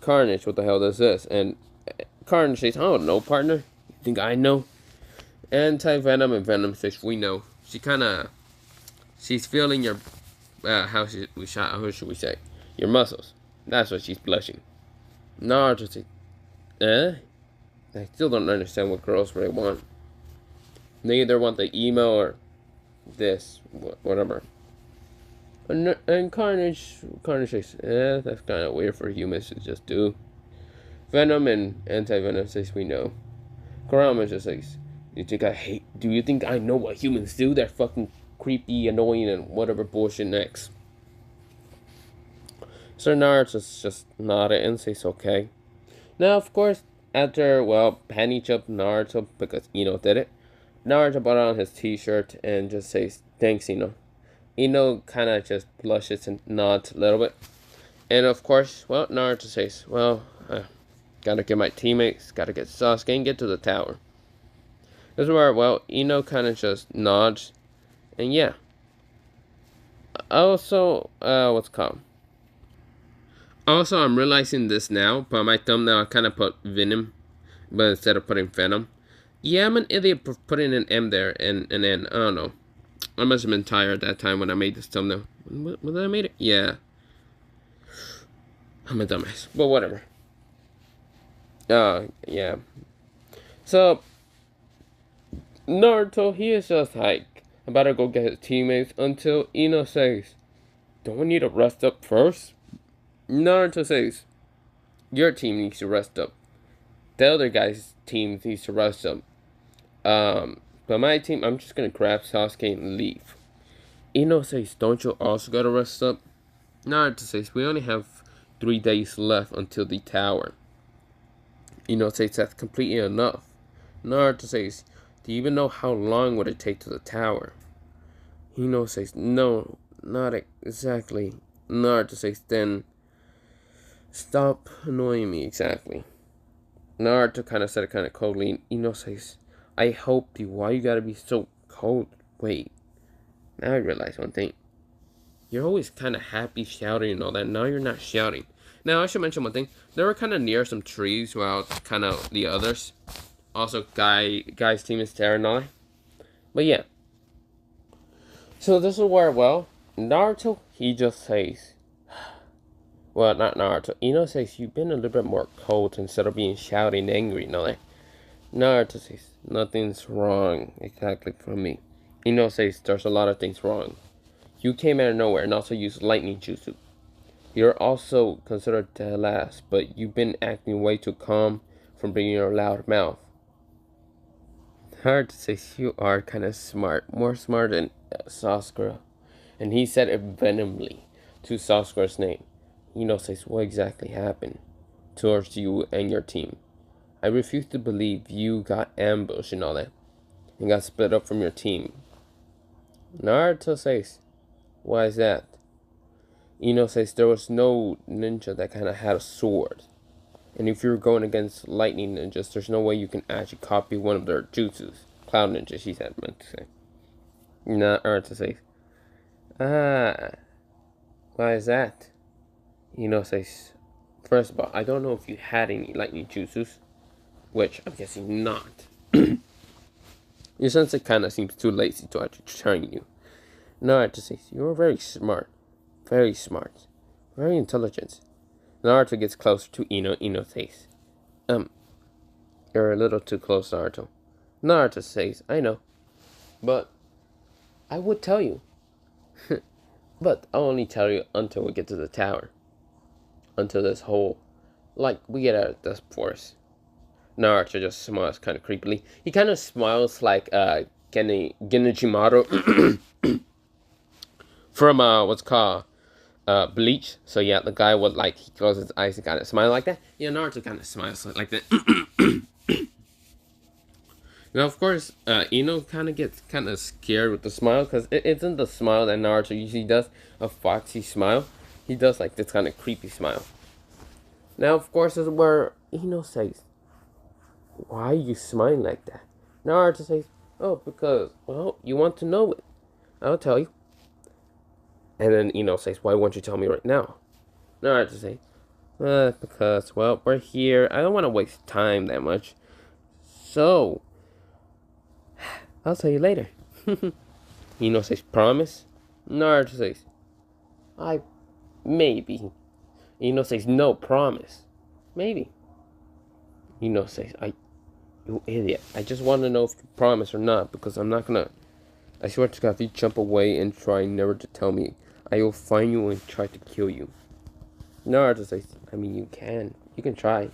Carnage, what the hell this is? And Carnage says, "I don't know, partner. You think I know?" Anti-Venom and Venom says, "We know." She's feeling your, how should we say? Your muscles. That's why she's blushing. Naruto says, I still don't understand what girls really want. They either want the emo or this, whatever. And Carnage says, that's kind of weird for humans to just do. Venom and Anti-Venom says, "We know." Kurama just says, "Do you think I know what humans do? They're fucking creepy, annoying, and whatever bullshit next." So Naruto's just nodded and says, "Okay." Now, of course, after, well, panning up Naruto because Ino did it, Naruto put on his t-shirt and just says, "Thanks, Ino." Ino kind of just blushes and nods a little bit. And of course, well, Naruto says, well, gotta get my teammates, gotta get Sasuke and get to the tower. This is where, well, Ino kind of just nods. And yeah. Also, what's it called? Also, I'm realizing this now, but on my thumbnail I kind of put Venom, but instead of putting Venom. Yeah, I'm an idiot for putting an M there, and then, I don't know. I must have been tired that time when I made this thumbnail. When I made it? Yeah. I'm a dumbass. But whatever. Yeah. So, Naruto, he is just like about to go get his teammates until Ino says, don't we need to rest up first? Naruto says, your team needs to rest up. The other guy's team needs to rest up. But my team, I'm just gonna grab Sasuke and leave. Ino says, don't you also gotta rest up? Naruto says, we only have 3 days left until the tower. Ino says, that's completely enough. Naruto says, do you even know how long would it take to the tower? Ino says, no, not exactly. Naruto says, then stop annoying me exactly. Naruto kind of said it kind of coldly, and Ino says, I hope you. Why you gotta be so cold? Wait, now I realize one thing. You're always kind of happy shouting and all that. Now you're not shouting. Now I should mention one thing. They were kind of near some trees while kind of the others. Also, guy's team is there and all that. But yeah. So this is where, well, Naruto, he just says, well, not Naruto. Ino says, you've been a little bit more cold instead of being shouting angry and all that. Naruto says, nothing's wrong exactly for me. Ino says, there's a lot of things wrong. You came out of nowhere and also used lightning jutsu. You're also considered dead last, but you've been acting way too calm from bringing your loud mouth. Naruto says, you are kind of smart, more smart than Sasuke. And he said it venomly to Sasuke's name. Ino says, what exactly happened towards you and your team? I refuse to believe you got ambushed and all that, and got split up from your team. Naruto says, why is that? Ino says, there was no ninja that kind of had a sword. And if you're going against lightning ninjas, there's no way you can actually copy one of their jutsus. Cloud ninjas, he said, meant to say. Naruto says, why is that? Ino says, first of all, I don't know if you had any lightning jutsus, which I'm guessing not. Your sensei kind of seems too lazy to actually train you. Naruto says, you're very smart, very intelligent. Naruto gets closer to Ino. Ino says, you're a little too close, Naruto. Naruto says, I know, but I would tell you. But I'll only tell you until we get to the tower. Until this whole, like, we get out of this forest. Naruto just smiles kind of creepily. He kind of smiles like Genichimaru from what's called Bleach. So yeah, the guy would like he closes his eyes and kind of smile like that. Yeah, Naruto kind of smiles like that. Now, of course, Ino kind of gets kind of scared with the smile because it isn't the smile that Naruto usually does, a foxy smile. He does like this kind of creepy smile. Now, of course, is where Ino says, why are you smiling like that? Naruto says, oh, because, well, you want to know it. I'll tell you. And then Ino says, why won't you tell me right now? Naruto says, because, well, we're here. I don't want to waste time that much. So, I'll tell you later. Ino says, promise? Naruto says, maybe. Ino says, no, promise. Maybe. Ino says, you idiot. I just want to know if you promise or not, because I'm not gonna. I swear to God, if you jump away and try never to tell me, I will find you and try to kill you. Naruto says, I mean, you can try.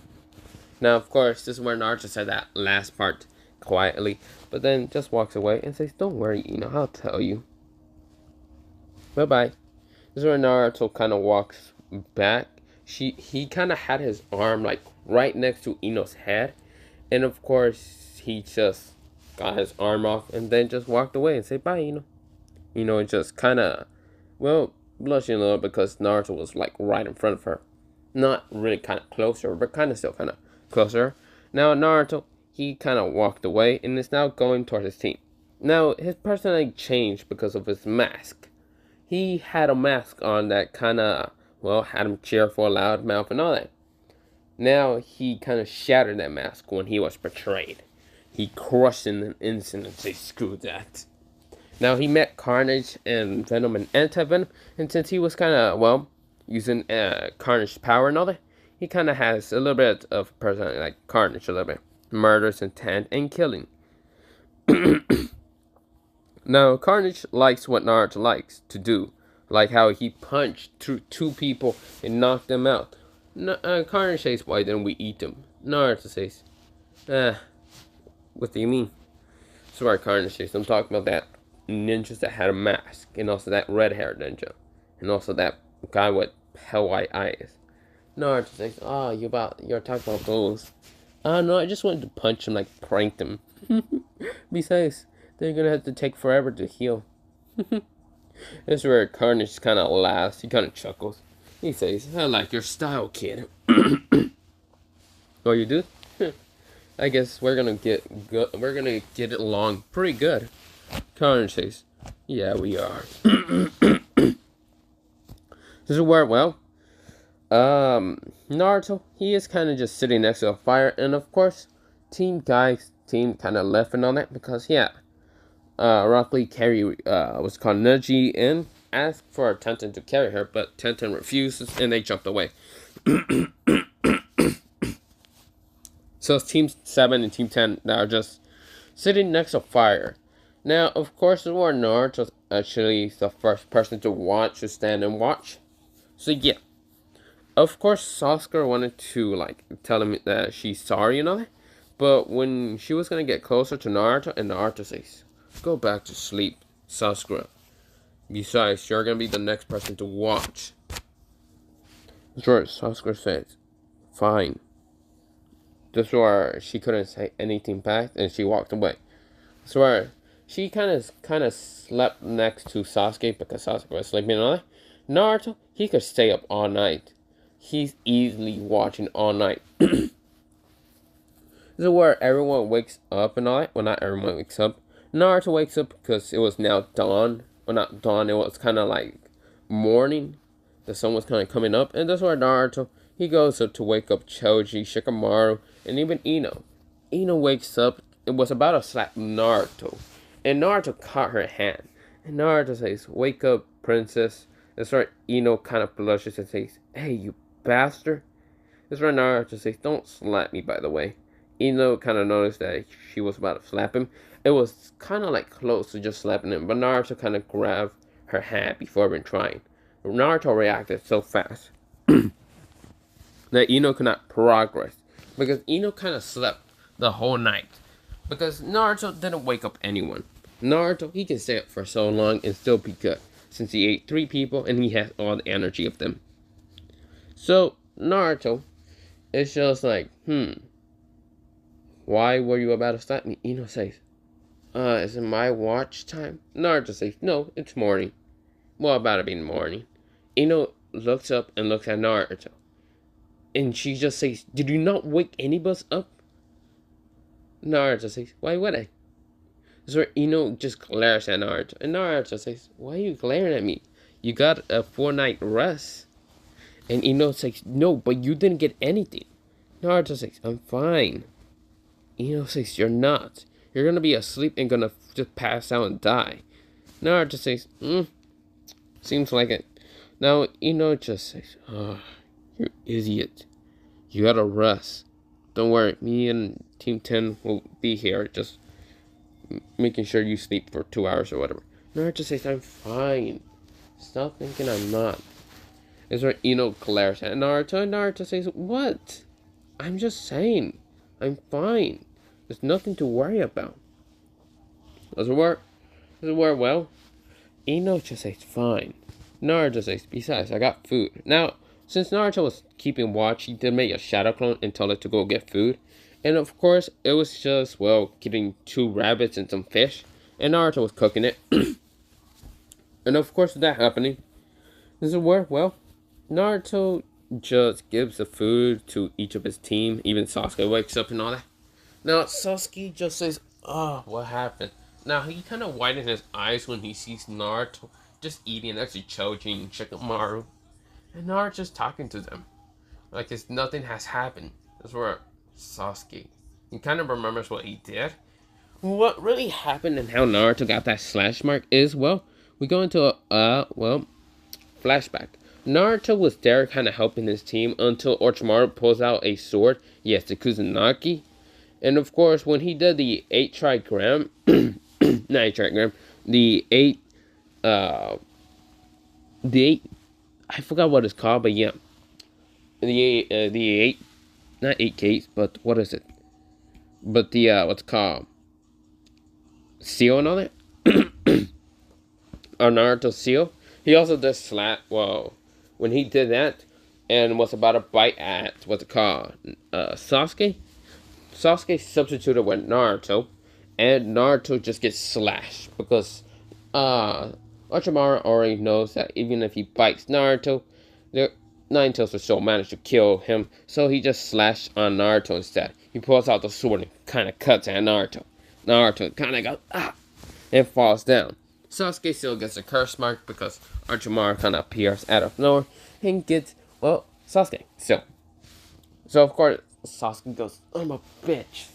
Now, of course, this is where Naruto said that last part quietly, but then just walks away and says, don't worry, Ino, I'll tell you. Bye-bye. This is where Naruto kind of walks back. He kind of had his arm, like, right next to Ino's head, and of course, he just got his arm off and then just walked away and said, bye, Ino. Ino just kind of, well, blushing a little because Naruto was like right in front of her. Not really kind of closer, but kind of still kind of closer. Now Naruto, he kind of walked away and is now going towards his team. Now his personality changed because of his mask. He had a mask on that kind of, well, had him cheerful, loud mouth and all that. Now he kind of shattered that mask when he was betrayed. He crushed in an instant and said, screw that. Now he met Carnage and Venom and Anti-Venom, and since he was kind of, well, using Carnage's power and all that, he kind of has a little bit of personality like Carnage, a little bit. Murderous intent and killing. Now, Carnage likes what Naruto likes to do, like how he punched through 2 people and knocked them out. Carnage says, why didn't we eat them? Naruto says, what do you mean? Sorry, Carnage says, I'm talking about that ninjas that had a mask, and also that red-haired ninja, and also that guy with pale white eyes. Naruto says, you're talking about those. No, I just wanted to punch him, like prank them. Besides, they're gonna have to take forever to heal. This is where Carnage kind of laughs. He kind of chuckles. He says, I like your style, kid. Oh, you do? I guess we're gonna get it along pretty good. Carnage says, yeah, we are. This is where, well, Naruto, he is kind of just sitting next to a fire, and of course, team kind of left and all that, because, yeah, roughly carry, what's called Neji in, asked for Tenten to carry her, but Tenten refuses, and they jumped away. So it's Team 7 and Team 10 that are just sitting next to fire. Now, of course, Naruto's actually the first person to stand and watch. So, yeah. Of course, Sasuke wanted to, like, tell him that she's sorry and all that. But when she was going to get closer to Naruto, and Naruto says, go back to sleep, Sasuke. Besides, you're going to be the next person to watch. Sure, Sasuke says, fine. This is where she couldn't say anything back, and she walked away. So where she kind of slept next to Sasuke because Sasuke was sleeping and all that. Naruto, he could stay up all night. He's easily watching all night. This is where everyone wakes up and all that. Well, not everyone wakes up. Naruto wakes up because it was now dawn. Well, not dawn. It was kind of like morning. The sun was kind of coming up, and that's where Naruto, he goes up to wake up Choji, Shikamaru, and even Ino. Ino wakes up. It was about to slap Naruto, and Naruto caught her hand. And Naruto says, wake up, princess. That's where Ino kind of blushes and says, hey, you bastard. That's where Naruto says, don't slap me, by the way. Ino kind of noticed that she was about to slap him. It was kind of like close to just slapping him, but Naruto kind of grabbed her hand before even trying. Naruto reacted so fast that Ino could not progress, because Ino kind of slept the whole night, because Naruto didn't wake up anyone. Naruto, he can stay up for so long and still be good, since he ate 3 people and he has all the energy of them. So Naruto is just like, why were you about to slap me? Ino says, is it my watch time? Naruto says, no, it's morning. Well, about to be morning. Ino looks up and looks at Naruto. And she just says, did you not wake any of us up? Naruto says, why would I? So Ino just glares at Naruto. And Naruto says, why are you glaring at me? You got a 4-night rest. And Ino says, no, but you didn't get anything. Naruto says, I'm fine. Ino says, you're not. You're gonna be asleep and gonna just pass out and die. Naruto says, seems like it. Now Ino just says, you idiot. You gotta rest. Don't worry, me and Team 10 will be here, just making sure you sleep for 2 hours or whatever. Naruto says, I'm fine. Stop thinking I'm not. Is where Ino glares at Naruto, and Naruto says, what? I'm just saying. I'm fine. There's nothing to worry about. Does it work? Well, Ino just says, fine. Naruto says, besides, I got food. Now, since Naruto was keeping watch, he did make a shadow clone and tell it to go get food. And of course, it was just, well, getting 2 rabbits and some fish. And Naruto was cooking it. And of course, with that happening, This is where, well, Naruto just gives the food to each of his team. Even Sasuke wakes up and all that. Now, Sasuke just says, "Oh, what happened?" Now, he kind of widens his eyes when he sees Naruto just eating, actually choking Shikamaru. And Naruto's just talking to them. Like it's nothing has happened. That's where Sasuke, he kind of remembers what he did. What really happened and how Naruto got that slash mark is, well, we go into well, flashback. Naruto was there kind of helping his team until Orochimaru pulls out a sword. Yes, the Kusanagi. And of course, when he did the 8 trigram, not 8 trigram, the 8, the 8, I forgot what it's called, but yeah. The 8, not 8 gates, but what is it? But the, what's it called? Seal and all that? Or Naruto seal. He also did well, when he did that and was about to bite at, what's it called? Sasuke? Sasuke substituted with Naruto, and Naruto just gets slashed because Orochimaru already knows that even if he bites Naruto, the Nine Tails will still manage to kill him, so he just slashed on Naruto instead. He pulls out the sword and kind of cuts at Naruto. Naruto kind of goes, ah, and falls down. Sasuke still gets a curse mark because Orochimaru kind of appears out of nowhere and gets, well, Sasuke. So of course, Sasuke goes, I'm a bitch.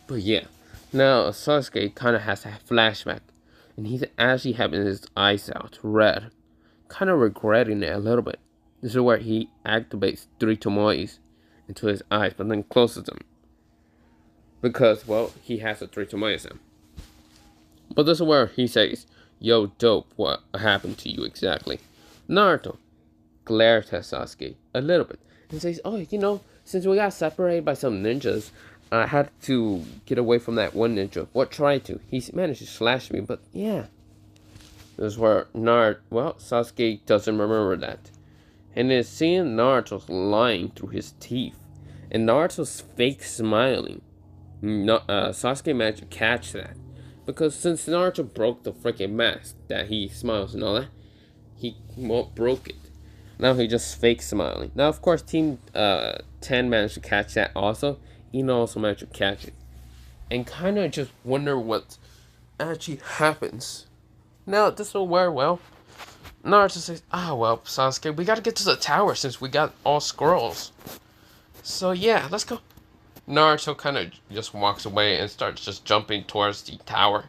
But yeah, now Sasuke kind of has a flashback, and he's actually having his eyes out red, kind of regretting it a little bit. This is where he activates 3 tomoes into his eyes, but then closes them. Because, well, he has the 3 tomoes in. But this is where he says, yo, dope, what happened to you exactly? Naruto glares at Sasuke a little bit and says, oh, since we got separated by some ninjas, I had to get away from that one ninja. What tried to? He managed to slash me, but yeah. This is where Sasuke doesn't remember that. And is seeing Naruto's lying through his teeth. And Naruto's fake smiling. Sasuke managed to catch that. Because since Naruto broke the freaking mask that he smiles and all that, he broke it. Now he just fake smiling. Now, of course, Team 10 managed to catch that also. Ino also managed to catch it. And kind of just wonder what actually happens. Now, this will wear well. Naruto says, Sasuke, we gotta get to the tower since we got all scrolls. So yeah, let's go. Naruto kind of just walks away and starts just jumping towards the tower.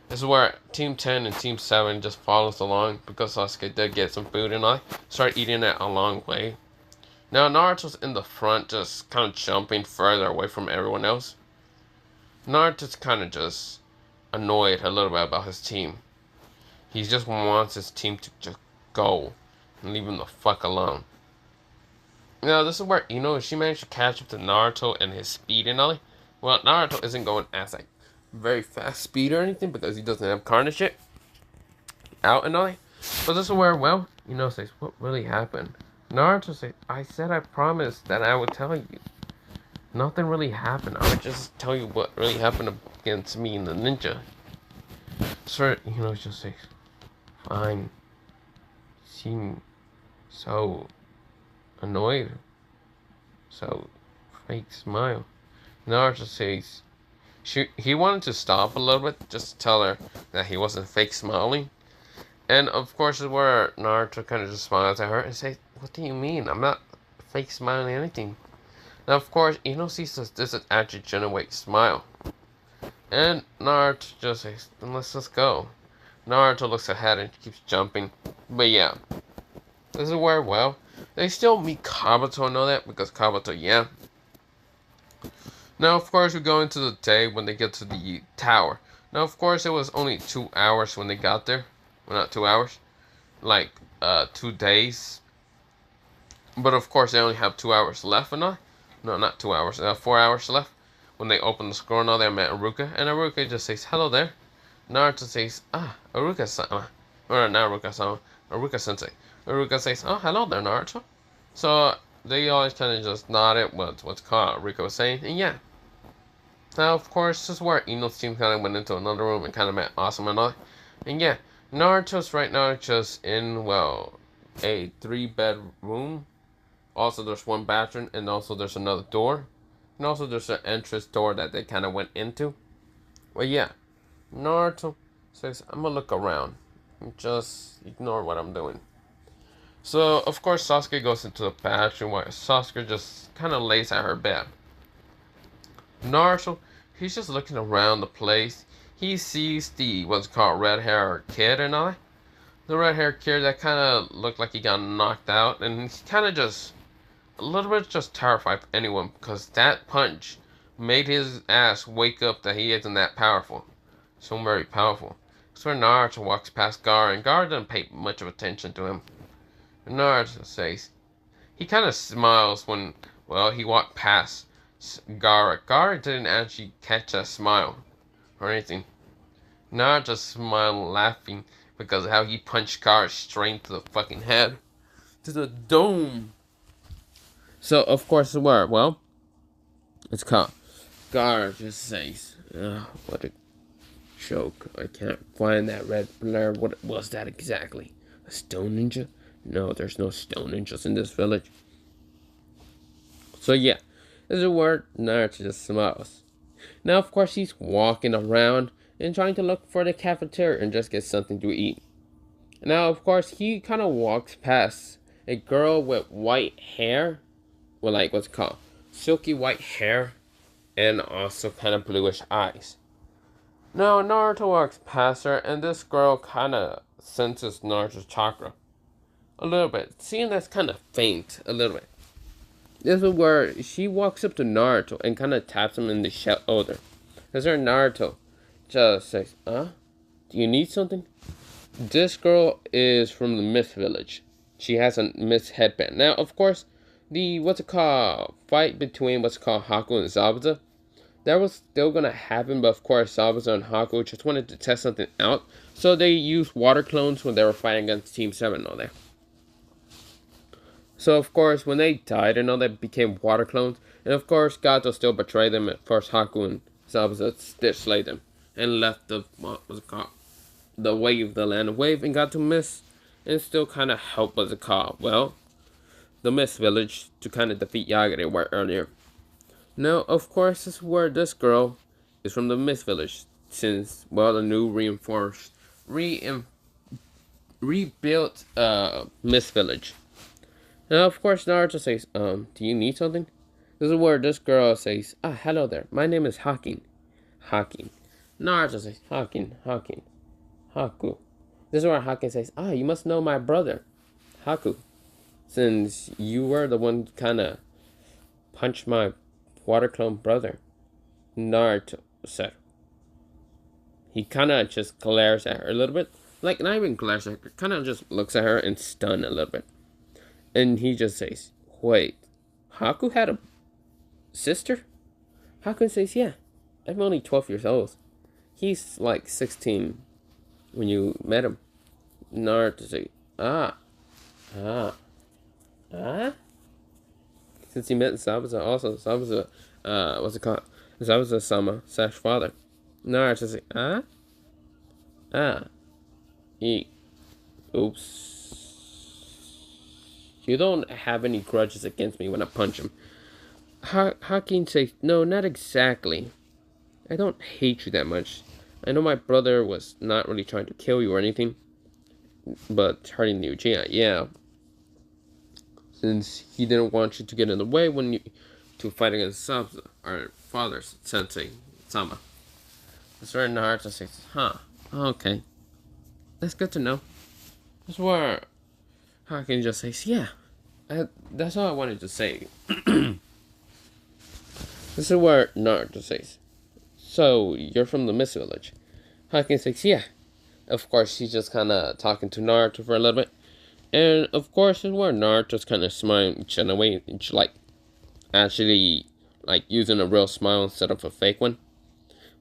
This is where Team 10 and Team 7 just follows along because Sasuke did get some food and I start eating it a long way. Now Naruto's in the front just kind of jumping further away from everyone else. Naruto's kind of just annoyed a little bit about his team. He just wants his team to just go and leave him the fuck alone. Now, this is where she managed to catch up to Naruto and his speed and all. Well, Naruto isn't going as like very fast speed or anything because he doesn't have Carnage yet out and all. But this is where, says, what really happened? Naruto says, I said I promised that I would tell you. Nothing really happened. I would just tell you what really happened against me and the ninja. So, just says, fine. Seem so annoyed. So fake smile. Naruto says he wanted to stop a little bit just to tell her that he wasn't fake smiling. And of course is where Naruto kind of just smiles at her and says, what do you mean? I'm not fake smiling anything. Now of course sees this is actually genuine smile. And Naruto just says, then let's just go. Naruto looks ahead and keeps jumping. But yeah. This is where, they still meet Kabuto and all that, because Kabuto, yeah. Now, of course, we go into the day when they get to the tower. Now, of course, it was only 2 hours when they got there. Well, not 2 hours. Like, 2 days. But, of course, they only have 2 hours left and all. No, not 2 hours. 4 hours left. When they open the scroll and all, they met Aruka. And Aruka just says, hello there. Naruto says, Aruka-sama. Or not Aruka-sama. Aruka-sensei. Aruka says, oh, hello there, Naruto. So, they always kind of just nodded what's called Aruka was saying, and yeah. Now, of course, this is where Ino's team kind of went into another room and kind of met Asuma and all. And yeah, Naruto's right now just in, a 3-bedroom. Also, there's one bathroom, and also there's another door. And also, there's an entrance door that they kind of went into. Well, yeah. Naruto says, I'm gonna look around. Just ignore what I'm doing. So, of course, Sasuke goes into the bathroom while Sasuke just kind of lays at her bed. Naruto, he's just looking around the place. He sees the, what's called, red-haired kid and all that. The red-haired kid that kind of looked like he got knocked out. And he's kind of just a little bit just terrified for anyone because that punch made his ass wake up that he isn't that powerful. So very powerful. So Naruto walks past Gaara, and Gaara doesn't pay much of attention to him. And Naruto says, he kind of smiles when, well, he walked past Gaara. Gaara didn't actually catch that smile or anything. Naruto just smiled laughing because of how he punched Gaara straight to the fucking head. To the dome. So, of course, where? Well, it's called. Gaara just says, what a joke. I can't find that red blur. What was that exactly? A stone ninja? No, there's no stone ninjas in this village. So, yeah, there's a word. Naruto just smiles. Now, of course, he's walking around and trying to look for the cafeteria and just get something to eat. Now, of course, he kind of walks past a girl with white hair. Well, like, what's it called? Silky white hair. And also kind of bluish eyes. Now, Naruto walks past her, and this girl kind of senses Naruto's chakra. A little bit. Seeing that's kind of faint. A little bit. This is where she walks up to Naruto and kind of taps him in the shoulder. As her Naruto just says, do you need something? This girl is from the Mist Village. She has a Mist headband. Now, of course, the, fight between Haku and Zabuza, that was still going to happen, but of course, Zabuza and Haku just wanted to test something out, so they used water clones when they were fighting against Team 7 and all that. So, of course, when they died and all that, became water clones, and of course, Gato still betrayed them. At first, Haku and Zabuza still slayed them, and left the, the wave, the land of wave, and got to Mist, and still kind of helped, well, the Mist Village to kind of defeat Yagare were earlier. Now, of course, this is where this girl is from the Mist Village, since, well, the new rebuilt Mist Village. Now, of course, Naruto says, do you need something? This is where this girl says, hello there, my name is Hakin. Naruto says, Haku. This is where Hakin says, you must know my brother, Haku. Since you were the one kind of punched my water clone brother, Naruto said. He kind of just glares at her a little bit. Like, not even glares at her, kind of just looks at her and stunned a little bit. And he just says, wait, Haku had a sister? Haku says, yeah, I'm only 12 years old. He's like 16 when you met him. Naruto says, since he met Zabuza, also Zabuza, what's it called? Zabuza-sama / father. Naruto says, oops. You don't have any grudges against me when I punch him. Hakin says, no, not exactly. I don't hate you that much. I know my brother was not really trying to kill you or anything, but hurting the Uchiha, yeah. Since he didn't want you to get in the way to fight against Zabuza, our father's sensei, Sama. That's where Naruto says, okay. That's good to know. That's where Hakin just says, yeah. That's all I wanted to say. This is where Naruto says, so, you're from the Mist Village? Hakin says, yeah. Of course, he's just kind of talking to Naruto for a little bit. And, of course, this is where Naruto's kind of smiling in a way, actually, using a real smile instead of a fake one.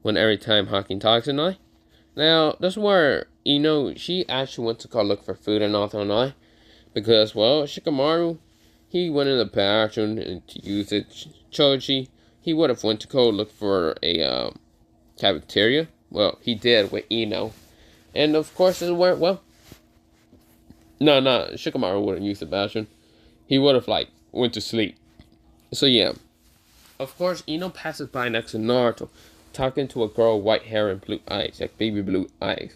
When every time Hakin talks and all. Now, this is where, she actually went to go look for food and all that. Because, well, Shikamaru, he went in the bathroom and to use it. Choji, he would have went to go look for a cafeteria. Well, he did with Ino. And, of course, this is where, well, No, Shikamaru wouldn't use the bastion. He would have like went to sleep. So yeah, of course, Ino passes by next to Naruto, talking to a girl with white hair and blue eyes, like baby blue eyes.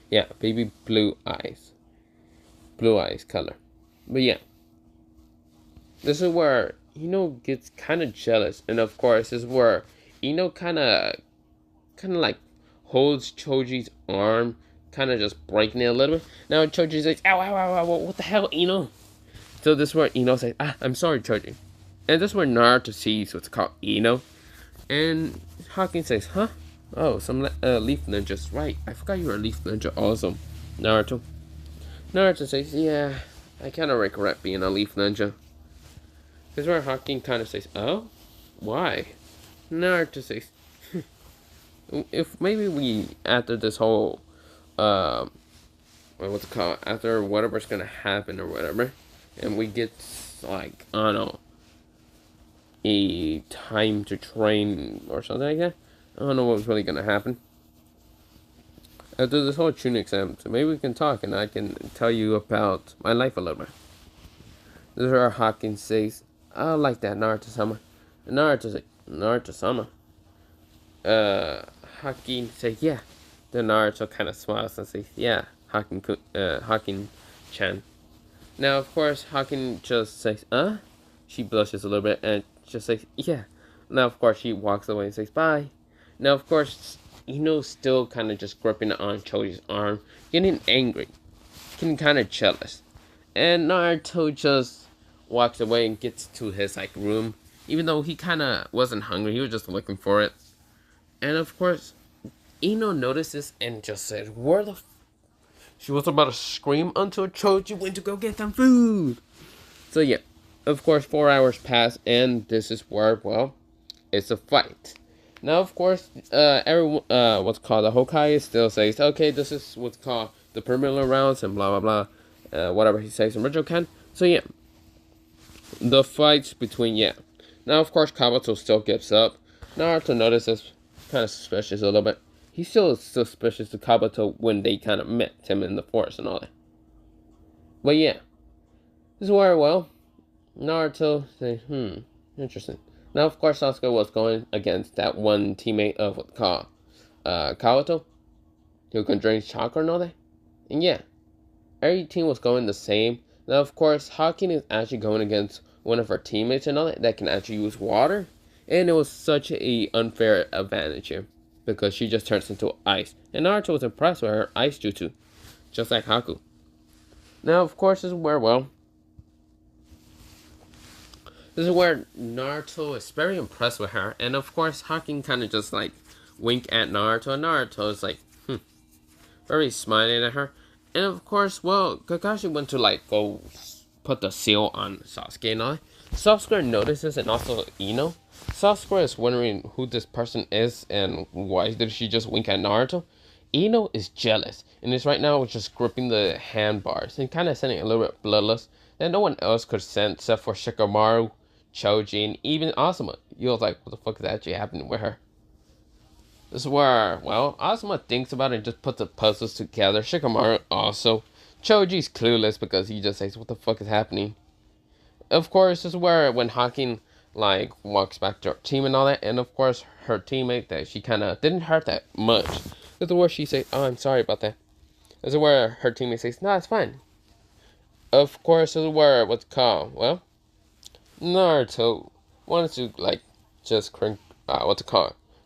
Yeah, baby blue eyes color. But yeah, this is where Ino gets kind of jealous, and of course, this is where Ino kind of like holds Choji's arm, kind of just breaking it a little bit. Now Choji's like, ow, ow, ow, ow, what the hell, Ino? So this is where Ino says, I'm sorry, Choji. And this is where Naruto sees what's called Ino. And Hawking says, huh? Oh, some leaf ninjas. Right, I forgot you were a leaf ninja also, Naruto. Naruto says, yeah, I kind of regret being a leaf ninja. This is where Hawking kind of says, oh? Why? Naruto says, if maybe we, after this whole, what's it called? After whatever's gonna happen or whatever, and we get, like, I don't know, a time to train or something like that. I don't know what's really gonna happen after this whole Chunin exam. So maybe we can talk and I can tell you about my life a little bit. This is where Hawkins says, I like that, Naruto-sama. And Naruto's like, Naruto-sama? Hawking says, yeah. Then Naruto kind of smiles and says, yeah, Hawking-chan. Now, of course, Hawking just says, She blushes a little bit and just says, yeah. Now, of course, she walks away and says, bye. Now, of course, Ino's still kind of just gripping on Choji's arm, getting angry, getting kind of jealous. And Naruto just walks away and gets to his, like, room, even though he kind of wasn't hungry, he was just looking for it. And, of course, Ino notices and just said, where the She was about to scream until Choji went to go get some food. So, yeah. Of course, 4 hours pass, and this is where, well, it's a fight. Now, of course, everyone, what's called the Hokage still says, okay, this is what's called the preliminary rounds, and blah, blah, blah, whatever he says in Rejoining. So, yeah, the fights between, yeah. Now, of course, Kabuto still gives up. Naruto notices, kind of suspicious a little bit. He's still suspicious to Kabuto when they kind of met him in the forest and all that. But, yeah, this is where, well, Naruto say, interesting. Now, of course, Sasuke was going against that one teammate of what's called Kabuto, who can drain chakra and all that. And yeah, every team was going the same. Now, of course, Hawking is actually going against one of her teammates and all that can actually use water. And it was such a unfair advantage here, because she just turns into ice. And Naruto was impressed with her ice jutsu, just like Haku. Now, of course, this is where, well, this is where Naruto is very impressed with her. And of course, Hawking kind of just like wink at Naruto. And Naruto is like, very smiling at her. And of course, well, Kakashi went to like go put the seal on Sasuke and all. Sasuke notices, and also Ino. Sasuke is wondering who this person is and why did she just wink at Naruto. Ino is jealous and is right now just gripping the handbars and kind of sending a little bit bloodless that no one else could send except for Shikamaru, Choji, and even Asuma. You was like, what the fuck is actually happening with her? This is where, well, Asuma thinks about it and just puts the puzzles together. Shikamaru also. Choji's clueless because he just says, what the fuck is happening? Of course, this is where when Hawking, like, walks back to her team and all that, and of course, her teammate that she kind of didn't hurt that much. This is where she says, oh, I'm sorry about that. This is where her teammate says, no, it's fine. Of course, this is where what's called, well, Naruto wanted to, like, just,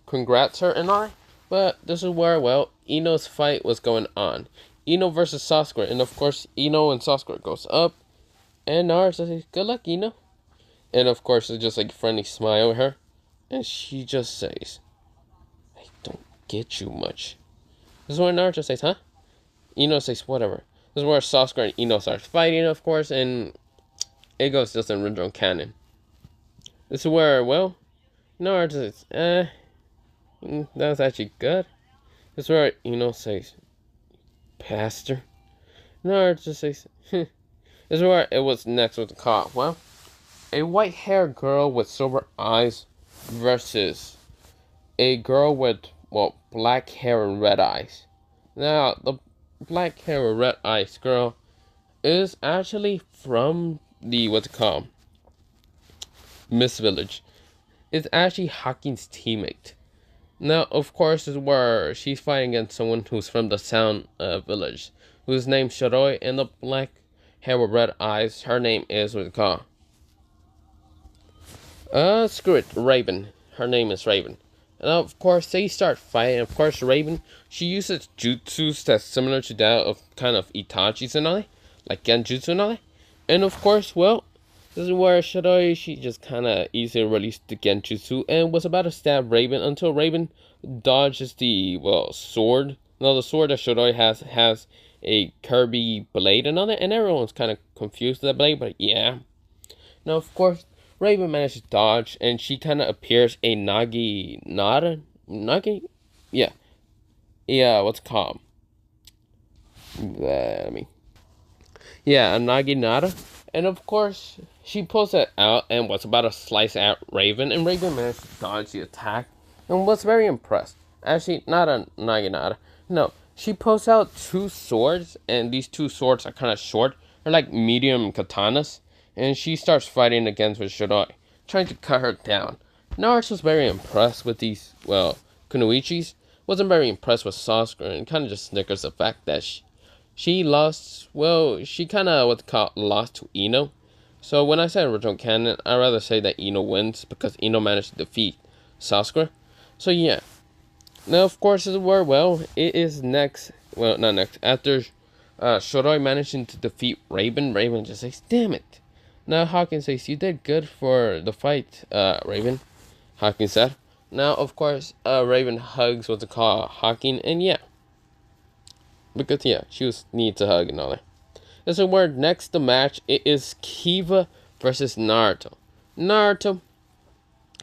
congrats her and all that. But this is where, well, Ino's fight was going on. Ino versus Sasuke. And of course, Ino and Sasuke goes up. And Naruto says, good luck, Ino. And of course, it's just like a friendly smile at her. And she just says, I don't get you much. This is where Naruto says, huh? Ino says, whatever. This is where Sasuke and Ino start fighting, of course. And it goes just in Rejoining canon. This is where, well, Naruto says, that was actually good. This is where Ino says, Pastor. Naruto says, This is where it was next with the call. Well, a white-haired girl with silver eyes versus a girl with, well, black hair and red eyes. Now, the black hair and red eyes girl is actually from the, what's it called? Miss Village. It's actually Haku's teammate. Now, of course, is where she's fighting against someone who's from the Sound Village, whose name's Shiroi, and the black hair with red eyes. Her name is, what's it called? Screw it, Raven. Her name is Raven. And of course, they start fighting. Of course, Raven, she uses jutsus that's similar to that of kind of Itachi's and all that, like Genjutsu and all that. And of course, well, this is where Shiroi, she just kind of easily released the Genjutsu and was about to stab Raven until Raven dodges the, well, sword. Now, the sword that Shiroi has a Kirby blade and all that, and everyone's kind of confused with that blade, but yeah. Now, of course, Raven manages to dodge, and she kind of appears a Nagi? Yeah. Yeah, what's it called? Yeah, a Naginata. And of course, she pulls it out and was about to slice at Raven, and Raven managed to dodge the attack and was very impressed. Actually, not a Naginata. No, she pulls out two swords, and these two swords are kind of short. They're like medium katanas. And she starts fighting against with Shiroi, trying to cut her down. Naruto was very impressed with these, well, Kunoichis. Wasn't very impressed with Sasuke, and kind of just snickers the fact that she lost, well, she kind of, what's called, lost to Ino. So when I say original canon, I'd rather say that Ino wins, because Ino managed to defeat Sasuke. So yeah. Now, of course, this is where, well, it is next, well, not next, after Shiroi managing to defeat Raven, Raven just says, damn it. Now, Haku says, you did good for the fight, Raven, Haku said. Now, of course, Raven hugs what's it called, Haku, and yeah. Because, yeah, she needs a hug and all that. And so, where next the match, it is Kiba versus Naruto. Naruto,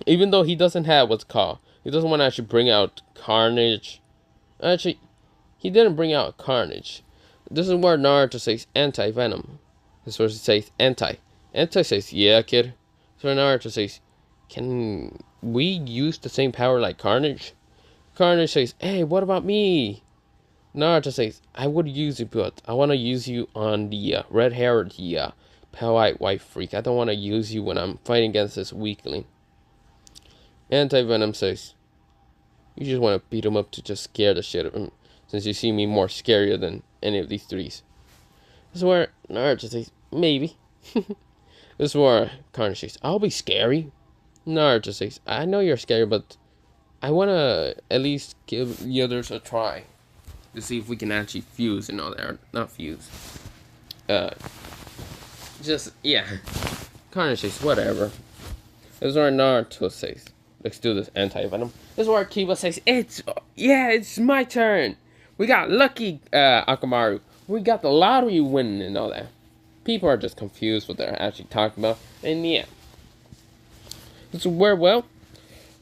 even though he doesn't have what's called, he doesn't want to actually bring out Carnage. Actually, he didn't bring out Carnage. This is where Naruto says anti-Venom. This is where he says anti. Anti says, yeah, kid. So Naruto says, can we use the same power like Carnage? Carnage says, hey, what about me? Naruto says, I would use you, but I want to use you on the red hair, the pale-eyed white freak. I don't want to use you when I'm fighting against this weakling. Anti-Venom says, you just want to beat him up to just scare the shit out of him, since you see me more scarier than any of these threes. This is where Naruto says, maybe. This is where Carnage says, I'll be scary. Naruto says, I know you're scary, but I want to at least give the others a try to see if we can actually fuse and all that. Or not fuse. Just, yeah. Carnage says, whatever. This is where Naruto says, let's do this anti-venom. This is where Kiba says, it's my turn. We got lucky, Akamaru. We got the lottery winning and all that. People are just confused what they're actually talking about. And yeah. This is where, well,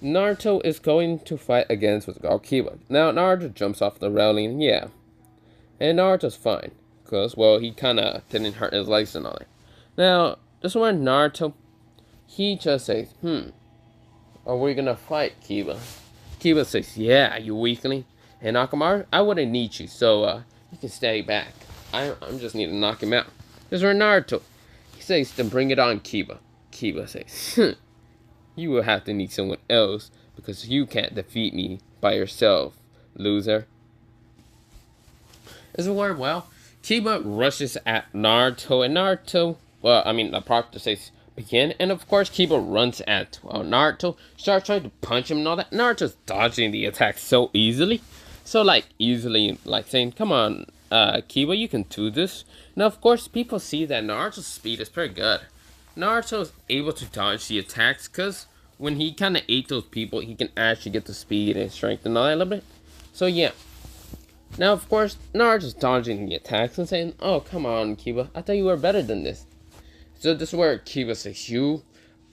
Naruto is going to fight against what's called Kiba. Now, Naruto jumps off the railing, yeah. And Naruto's fine. Because, well, he kind of didn't hurt his legs and all that. Now, this is where Naruto, he just says, are we going to fight, Kiba? Kiba says, yeah, you weakling. And Akamaru, I wouldn't need you, so you can stay back. I'm just need to knock him out. This is where Naruto, he says, then bring it on, Kiba. Kiba says, you will have to need someone else, because you can't defeat me by yourself, loser. This is where, well, Kiba rushes at Naruto, and Naruto, well, I mean, the proctor says, begin, and of course, Kiba runs at, well, Naruto, starts trying to punch him and all that. Naruto's dodging the attack so easily. So, like, easily, like, saying, come on, Kiba, you can do this. Now, of course, people see that Naruto's speed is pretty good. Naruto is able to dodge the attacks, because when he kind of ate those people, he can actually get the speed and strength and all that a little bit. So, yeah. Now, of course, Naruto's dodging the attacks and saying, oh, come on, Kiba, I thought you were better than this. So, this is where Kiba says, you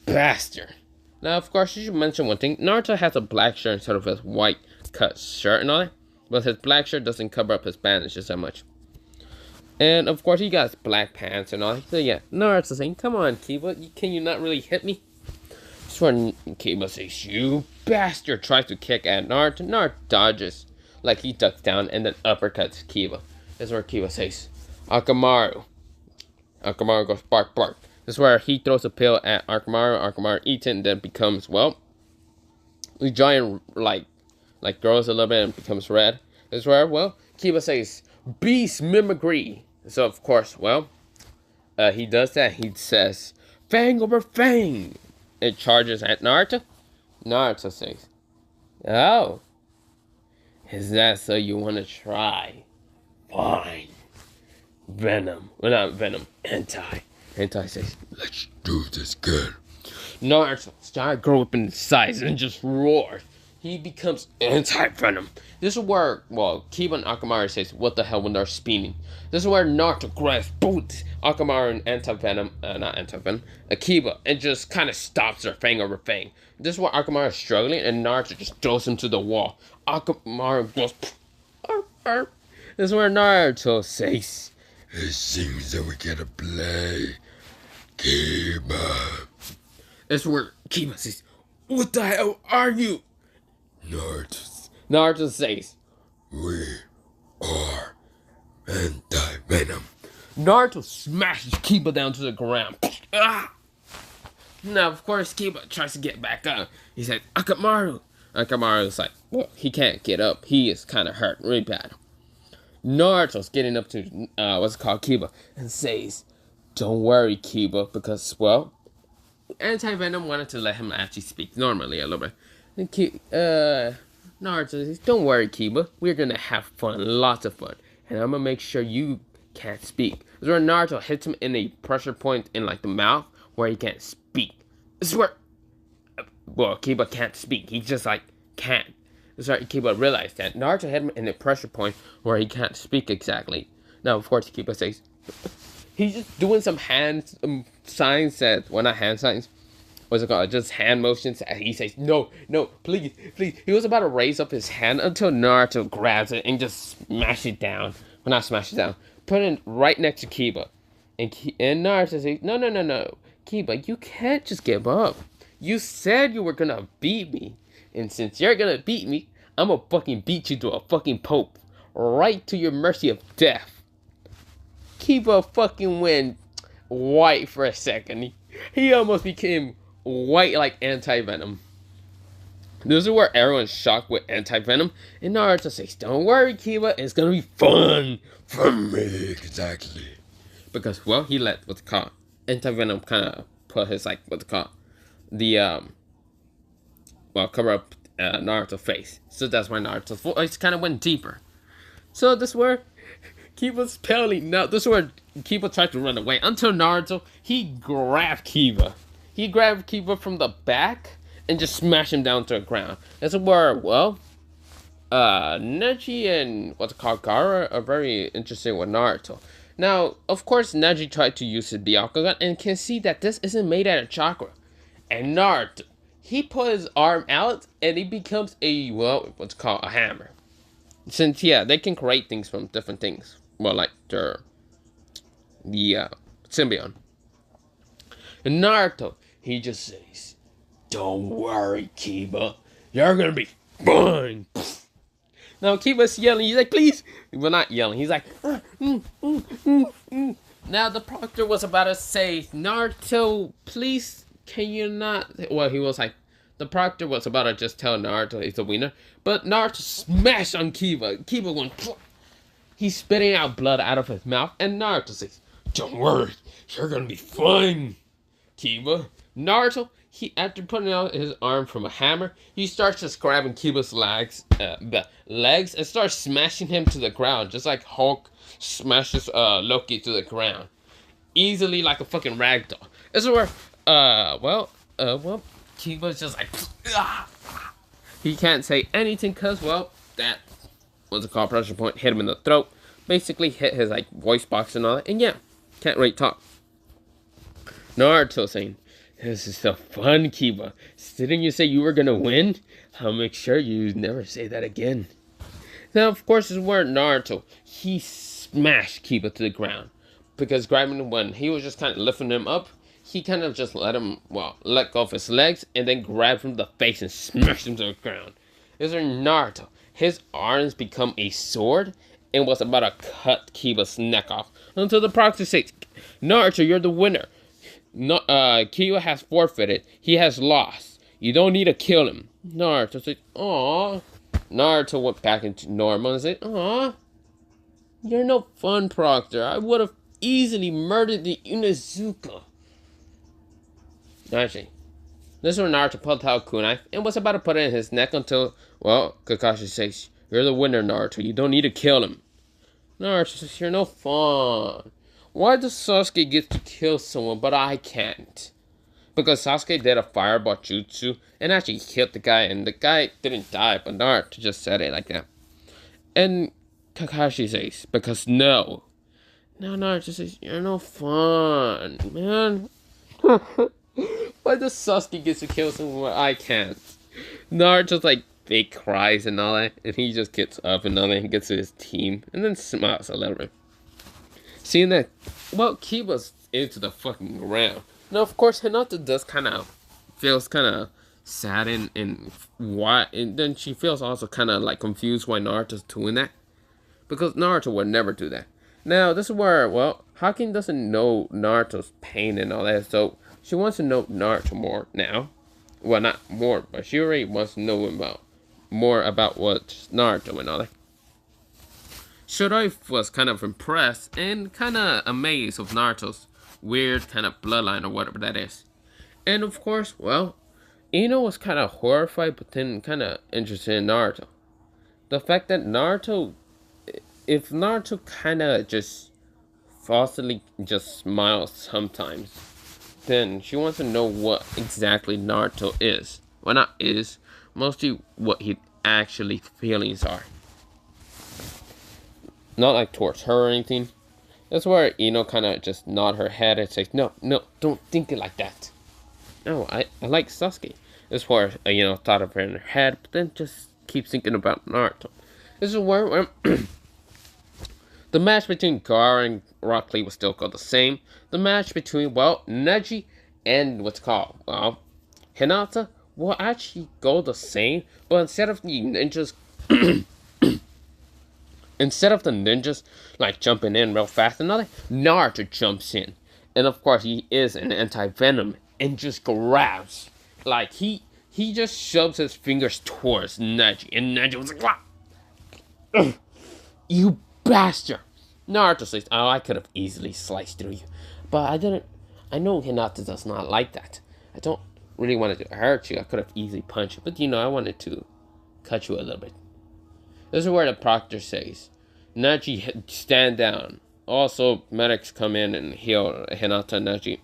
bastard. Now, of course, you should mention one thing. Naruto has a black shirt instead of his white cut shirt and all that. But his black shirt doesn't cover up his bandages that much. And, of course, he got his black pants and all that. So, yeah, Naruto's saying, come on, Kiba, can you not really hit me? That's when Kiba says, you bastard, tries to kick at Naruto. Naruto dodges, like he ducks down and then uppercuts Kiba. That's where Kiba says, Akamaru, Akamaru goes bark bark. This is where he throws a pill at Akamaru. Akamaru eats it and then becomes, well, Rejoining, like grows a little bit and becomes red. This is where, well, Kiba says beast mimicry. So of course, well, he does that. He says fang over fang. It charges at Naruto. Naruto says, "Oh, is that so you want to try? Fine. Venom. Well, not Venom. Anti. Anti says, let's do this good." Naruto starts grow up in size and just roars. He becomes anti-Venom. This is where, well, Kiba and Akamaru says, what the hell when they're spinning. This is where Naruto grabs both Akamaru and anti-Venom, not anti-Venom, Kiba, and just kind of stops her fang over fang. This is where Akamaru is struggling, and Naruto just throws him to the wall. Akamaru goes, arp, arp. This is where Naruto says, it seems that we gotta play Kiba. This is where Kiba says, what the hell are you? Naruto says, we are anti-Venom. Naruto smashes Kiba down to the ground. Now, of course, Kiba tries to get back up. He says, Akamaru. Akamaru's like, well, he can't get up. He is kind of hurt really bad. Naruto's getting up to, what's it called, Kiba, and says, don't worry, Kiba, because, well, Anti-Venom wanted to let him actually speak normally a little bit. And Naruto says, don't worry, Kiba. We're going to have fun, lots of fun. And I'm going to make sure you can't speak. This is where Naruto hits him in a pressure point in, like, the mouth where he can't speak. This is where, well, Kiba can't speak. He just, like, can't. This is where Kiba realized that. Naruto hit him in a pressure point where he can't speak exactly. Now, of course, Kiba says, he's just doing some hand signs that, well, not hand signs. What's it called? Just hand motions. He says, no, please, please. He was about to raise up his hand until Naruto grabs it and just smash it down. Well, not smash it down. Put it right next to Kiba. And Naruto says, no. Kiba, you can't just give up. You said you were going to beat me. And since you're going to beat me, I'm going to fucking beat you to a fucking pulp. Right to your mercy of death. Kiba fucking went white for a second. He almost became white like anti-Venom. This is where everyone's shocked with anti-Venom. And Naruto says, don't worry, Kiba, it's gonna be fun for me. Exactly. Because, well, he let what's called anti-Venom kind of put his, like, what's called the, well, cover up Naruto's face. So that's why Naruto's voice kind of went deeper. So this is where Kiba's pelling. Now, this is where Kiba tried to run away. Until Naruto, he grabbed Kiba. He grabbed Kiba from the back and just smashed him down to the ground. That's where, well, Neji and what's it called, Gaara are very interesting with Naruto. Now, of course, Neji tried to use his Byakugan and can see that this isn't made out of chakra. And Naruto, he put his arm out and he becomes a, well, what's it called, a hammer. Since, yeah, they can create things from different things. Well, like the symbiote. And Naruto, he just says, don't worry, Kiba. You're gonna be fine. Now, Kiba's yelling. He's like, please. Well, not yelling. He's like, Now, the proctor was about to say, Naruto, please, can you not? Well, he was like, the proctor was about to just tell Naruto he's the winner. But Naruto smashed on Kiba. Kiba went, he's spitting out blood out of his mouth. And Naruto says, don't worry, you're gonna be fine, Kiba. Naruto, he, after putting out his arm from a hammer, he starts just grabbing Kiba's legs and starts smashing him to the ground, just like Hulk smashes Loki to the ground, easily like a fucking ragdoll. This is where, well, Kiba's just like, he can't say anything because, well, that what's it called, pressure point hit him in the throat, basically hit his like voice box and all that, and yeah, can't really talk. Naruto saying, this is so fun, Kiba. Didn't you say you were gonna win? I'll make sure you never say that again. Now, of course, this is where Naruto, he smashed Kiba to the ground. Because grabbing him when he was just kind of lifting him up, he kind of just let go of his legs and then grabbed him the face and smashed him to the ground. This is Naruto. His arms become a sword and was about to cut Kiba's neck off. until the proxy says, Naruto, you're the winner. No, Kiba has forfeited. He has lost. You don't need to kill him. Naruto said, "Aw." Naruto went back into normal and said, "Aw, you're no fun, Proctor. I would have easily murdered the Unezuka." Actually, this is where Naruto pulled out a kunai and was about to put it in his neck until, well, Kakashi says, "You're the winner, Naruto. You don't need to kill him." Naruto says, "You're no fun. Why does Sasuke get to kill someone but I can't?" Because Sasuke did a fireball jutsu and actually killed the guy, and the guy didn't die, but Naruto just said it like that. And Kakashi says, because no. Now Naruto says, "You're no fun, man." Why does Sasuke get to kill someone but I can't? Naruto's like fake cries and all that, and he just gets up and all that, and gets to his team, and then smiles a little bit. Seeing that, well, Kiba's into the fucking ground. Now, of course, Hinata does feels kind of sad and why, and then she feels also kind of like confused why Naruto's doing that, because Naruto would never do that. Now, this is where, well, Haku doesn't know Naruto's pain and all that, so she wants to know Naruto more now. Well, not more, but she already wants to know more about what Naruto and all that. Shiroi was kind of impressed and kind of amazed of Naruto's weird kind of bloodline or whatever that is. And of course, well, Ino was kind of horrified but then kind of interested in Naruto. The fact that if Naruto kind of just falsely just smiles sometimes, then she wants to know what exactly Naruto is. Well, not is, mostly what his actually feelings are. Not like towards her or anything. That's where Ino kind of just nod her head and says, no, don't think it like that. No, I like Sasuke. That's where, thought of her in her head, but then just keeps thinking about Naruto. This is where the match between Gaara and Rock Lee will still go the same. The match between, well, Neji and Hinata will actually go the same, but instead of the ninjas like jumping in real fast and nothing, Naruto jumps in. And of course he is an anti-venom and just grabs. Like he just shoves his fingers towards Neji, and Neji was like, "What? You bastard!" Naruto says, "Oh, I could have easily sliced through you. But I didn't. I know Hinata does not like that. I don't really want to hurt you. I could have easily punched you. But I wanted to cut you a little bit." This is where the proctor says, "Neji, stand down." Also, medics come in and heal Hinata and Neji.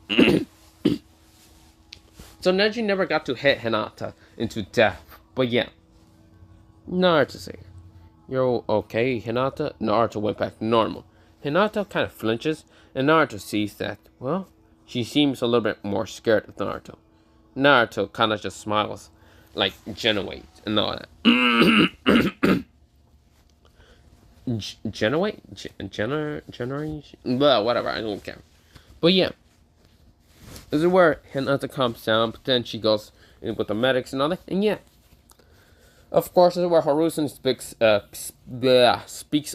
So Neji never got to hit Hinata into death. But yeah. Naruto says, "You're okay, Hinata?" Naruto went back to normal. Hinata kind of flinches, and Naruto sees that, well, she seems a little bit more scared of Naruto. Naruto kind of just smiles, like, Genoate and all that. Generation? Well, whatever, I don't care. But yeah. This is where Hinata calms down, but then she goes in with the medics and all that, and yeah. Of course, this is where Hiruzen speaks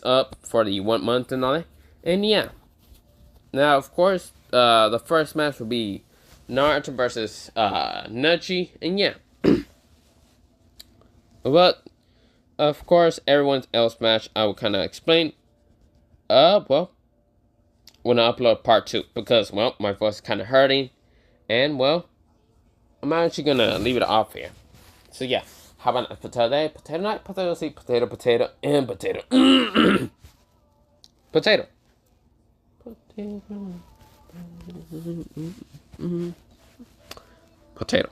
up for the 1 month and all that, and yeah. Now, of course, the first match will be Naruto versus Neji, and yeah. But, of course, everyone else match I will kind of explain. Well, when I upload part 2, because, well, my voice is kind of hurting, and, well, I'm actually going to leave it off here. So, yeah. How about potato day, potato night, potato seed, potato, and potato. Potato. Potato.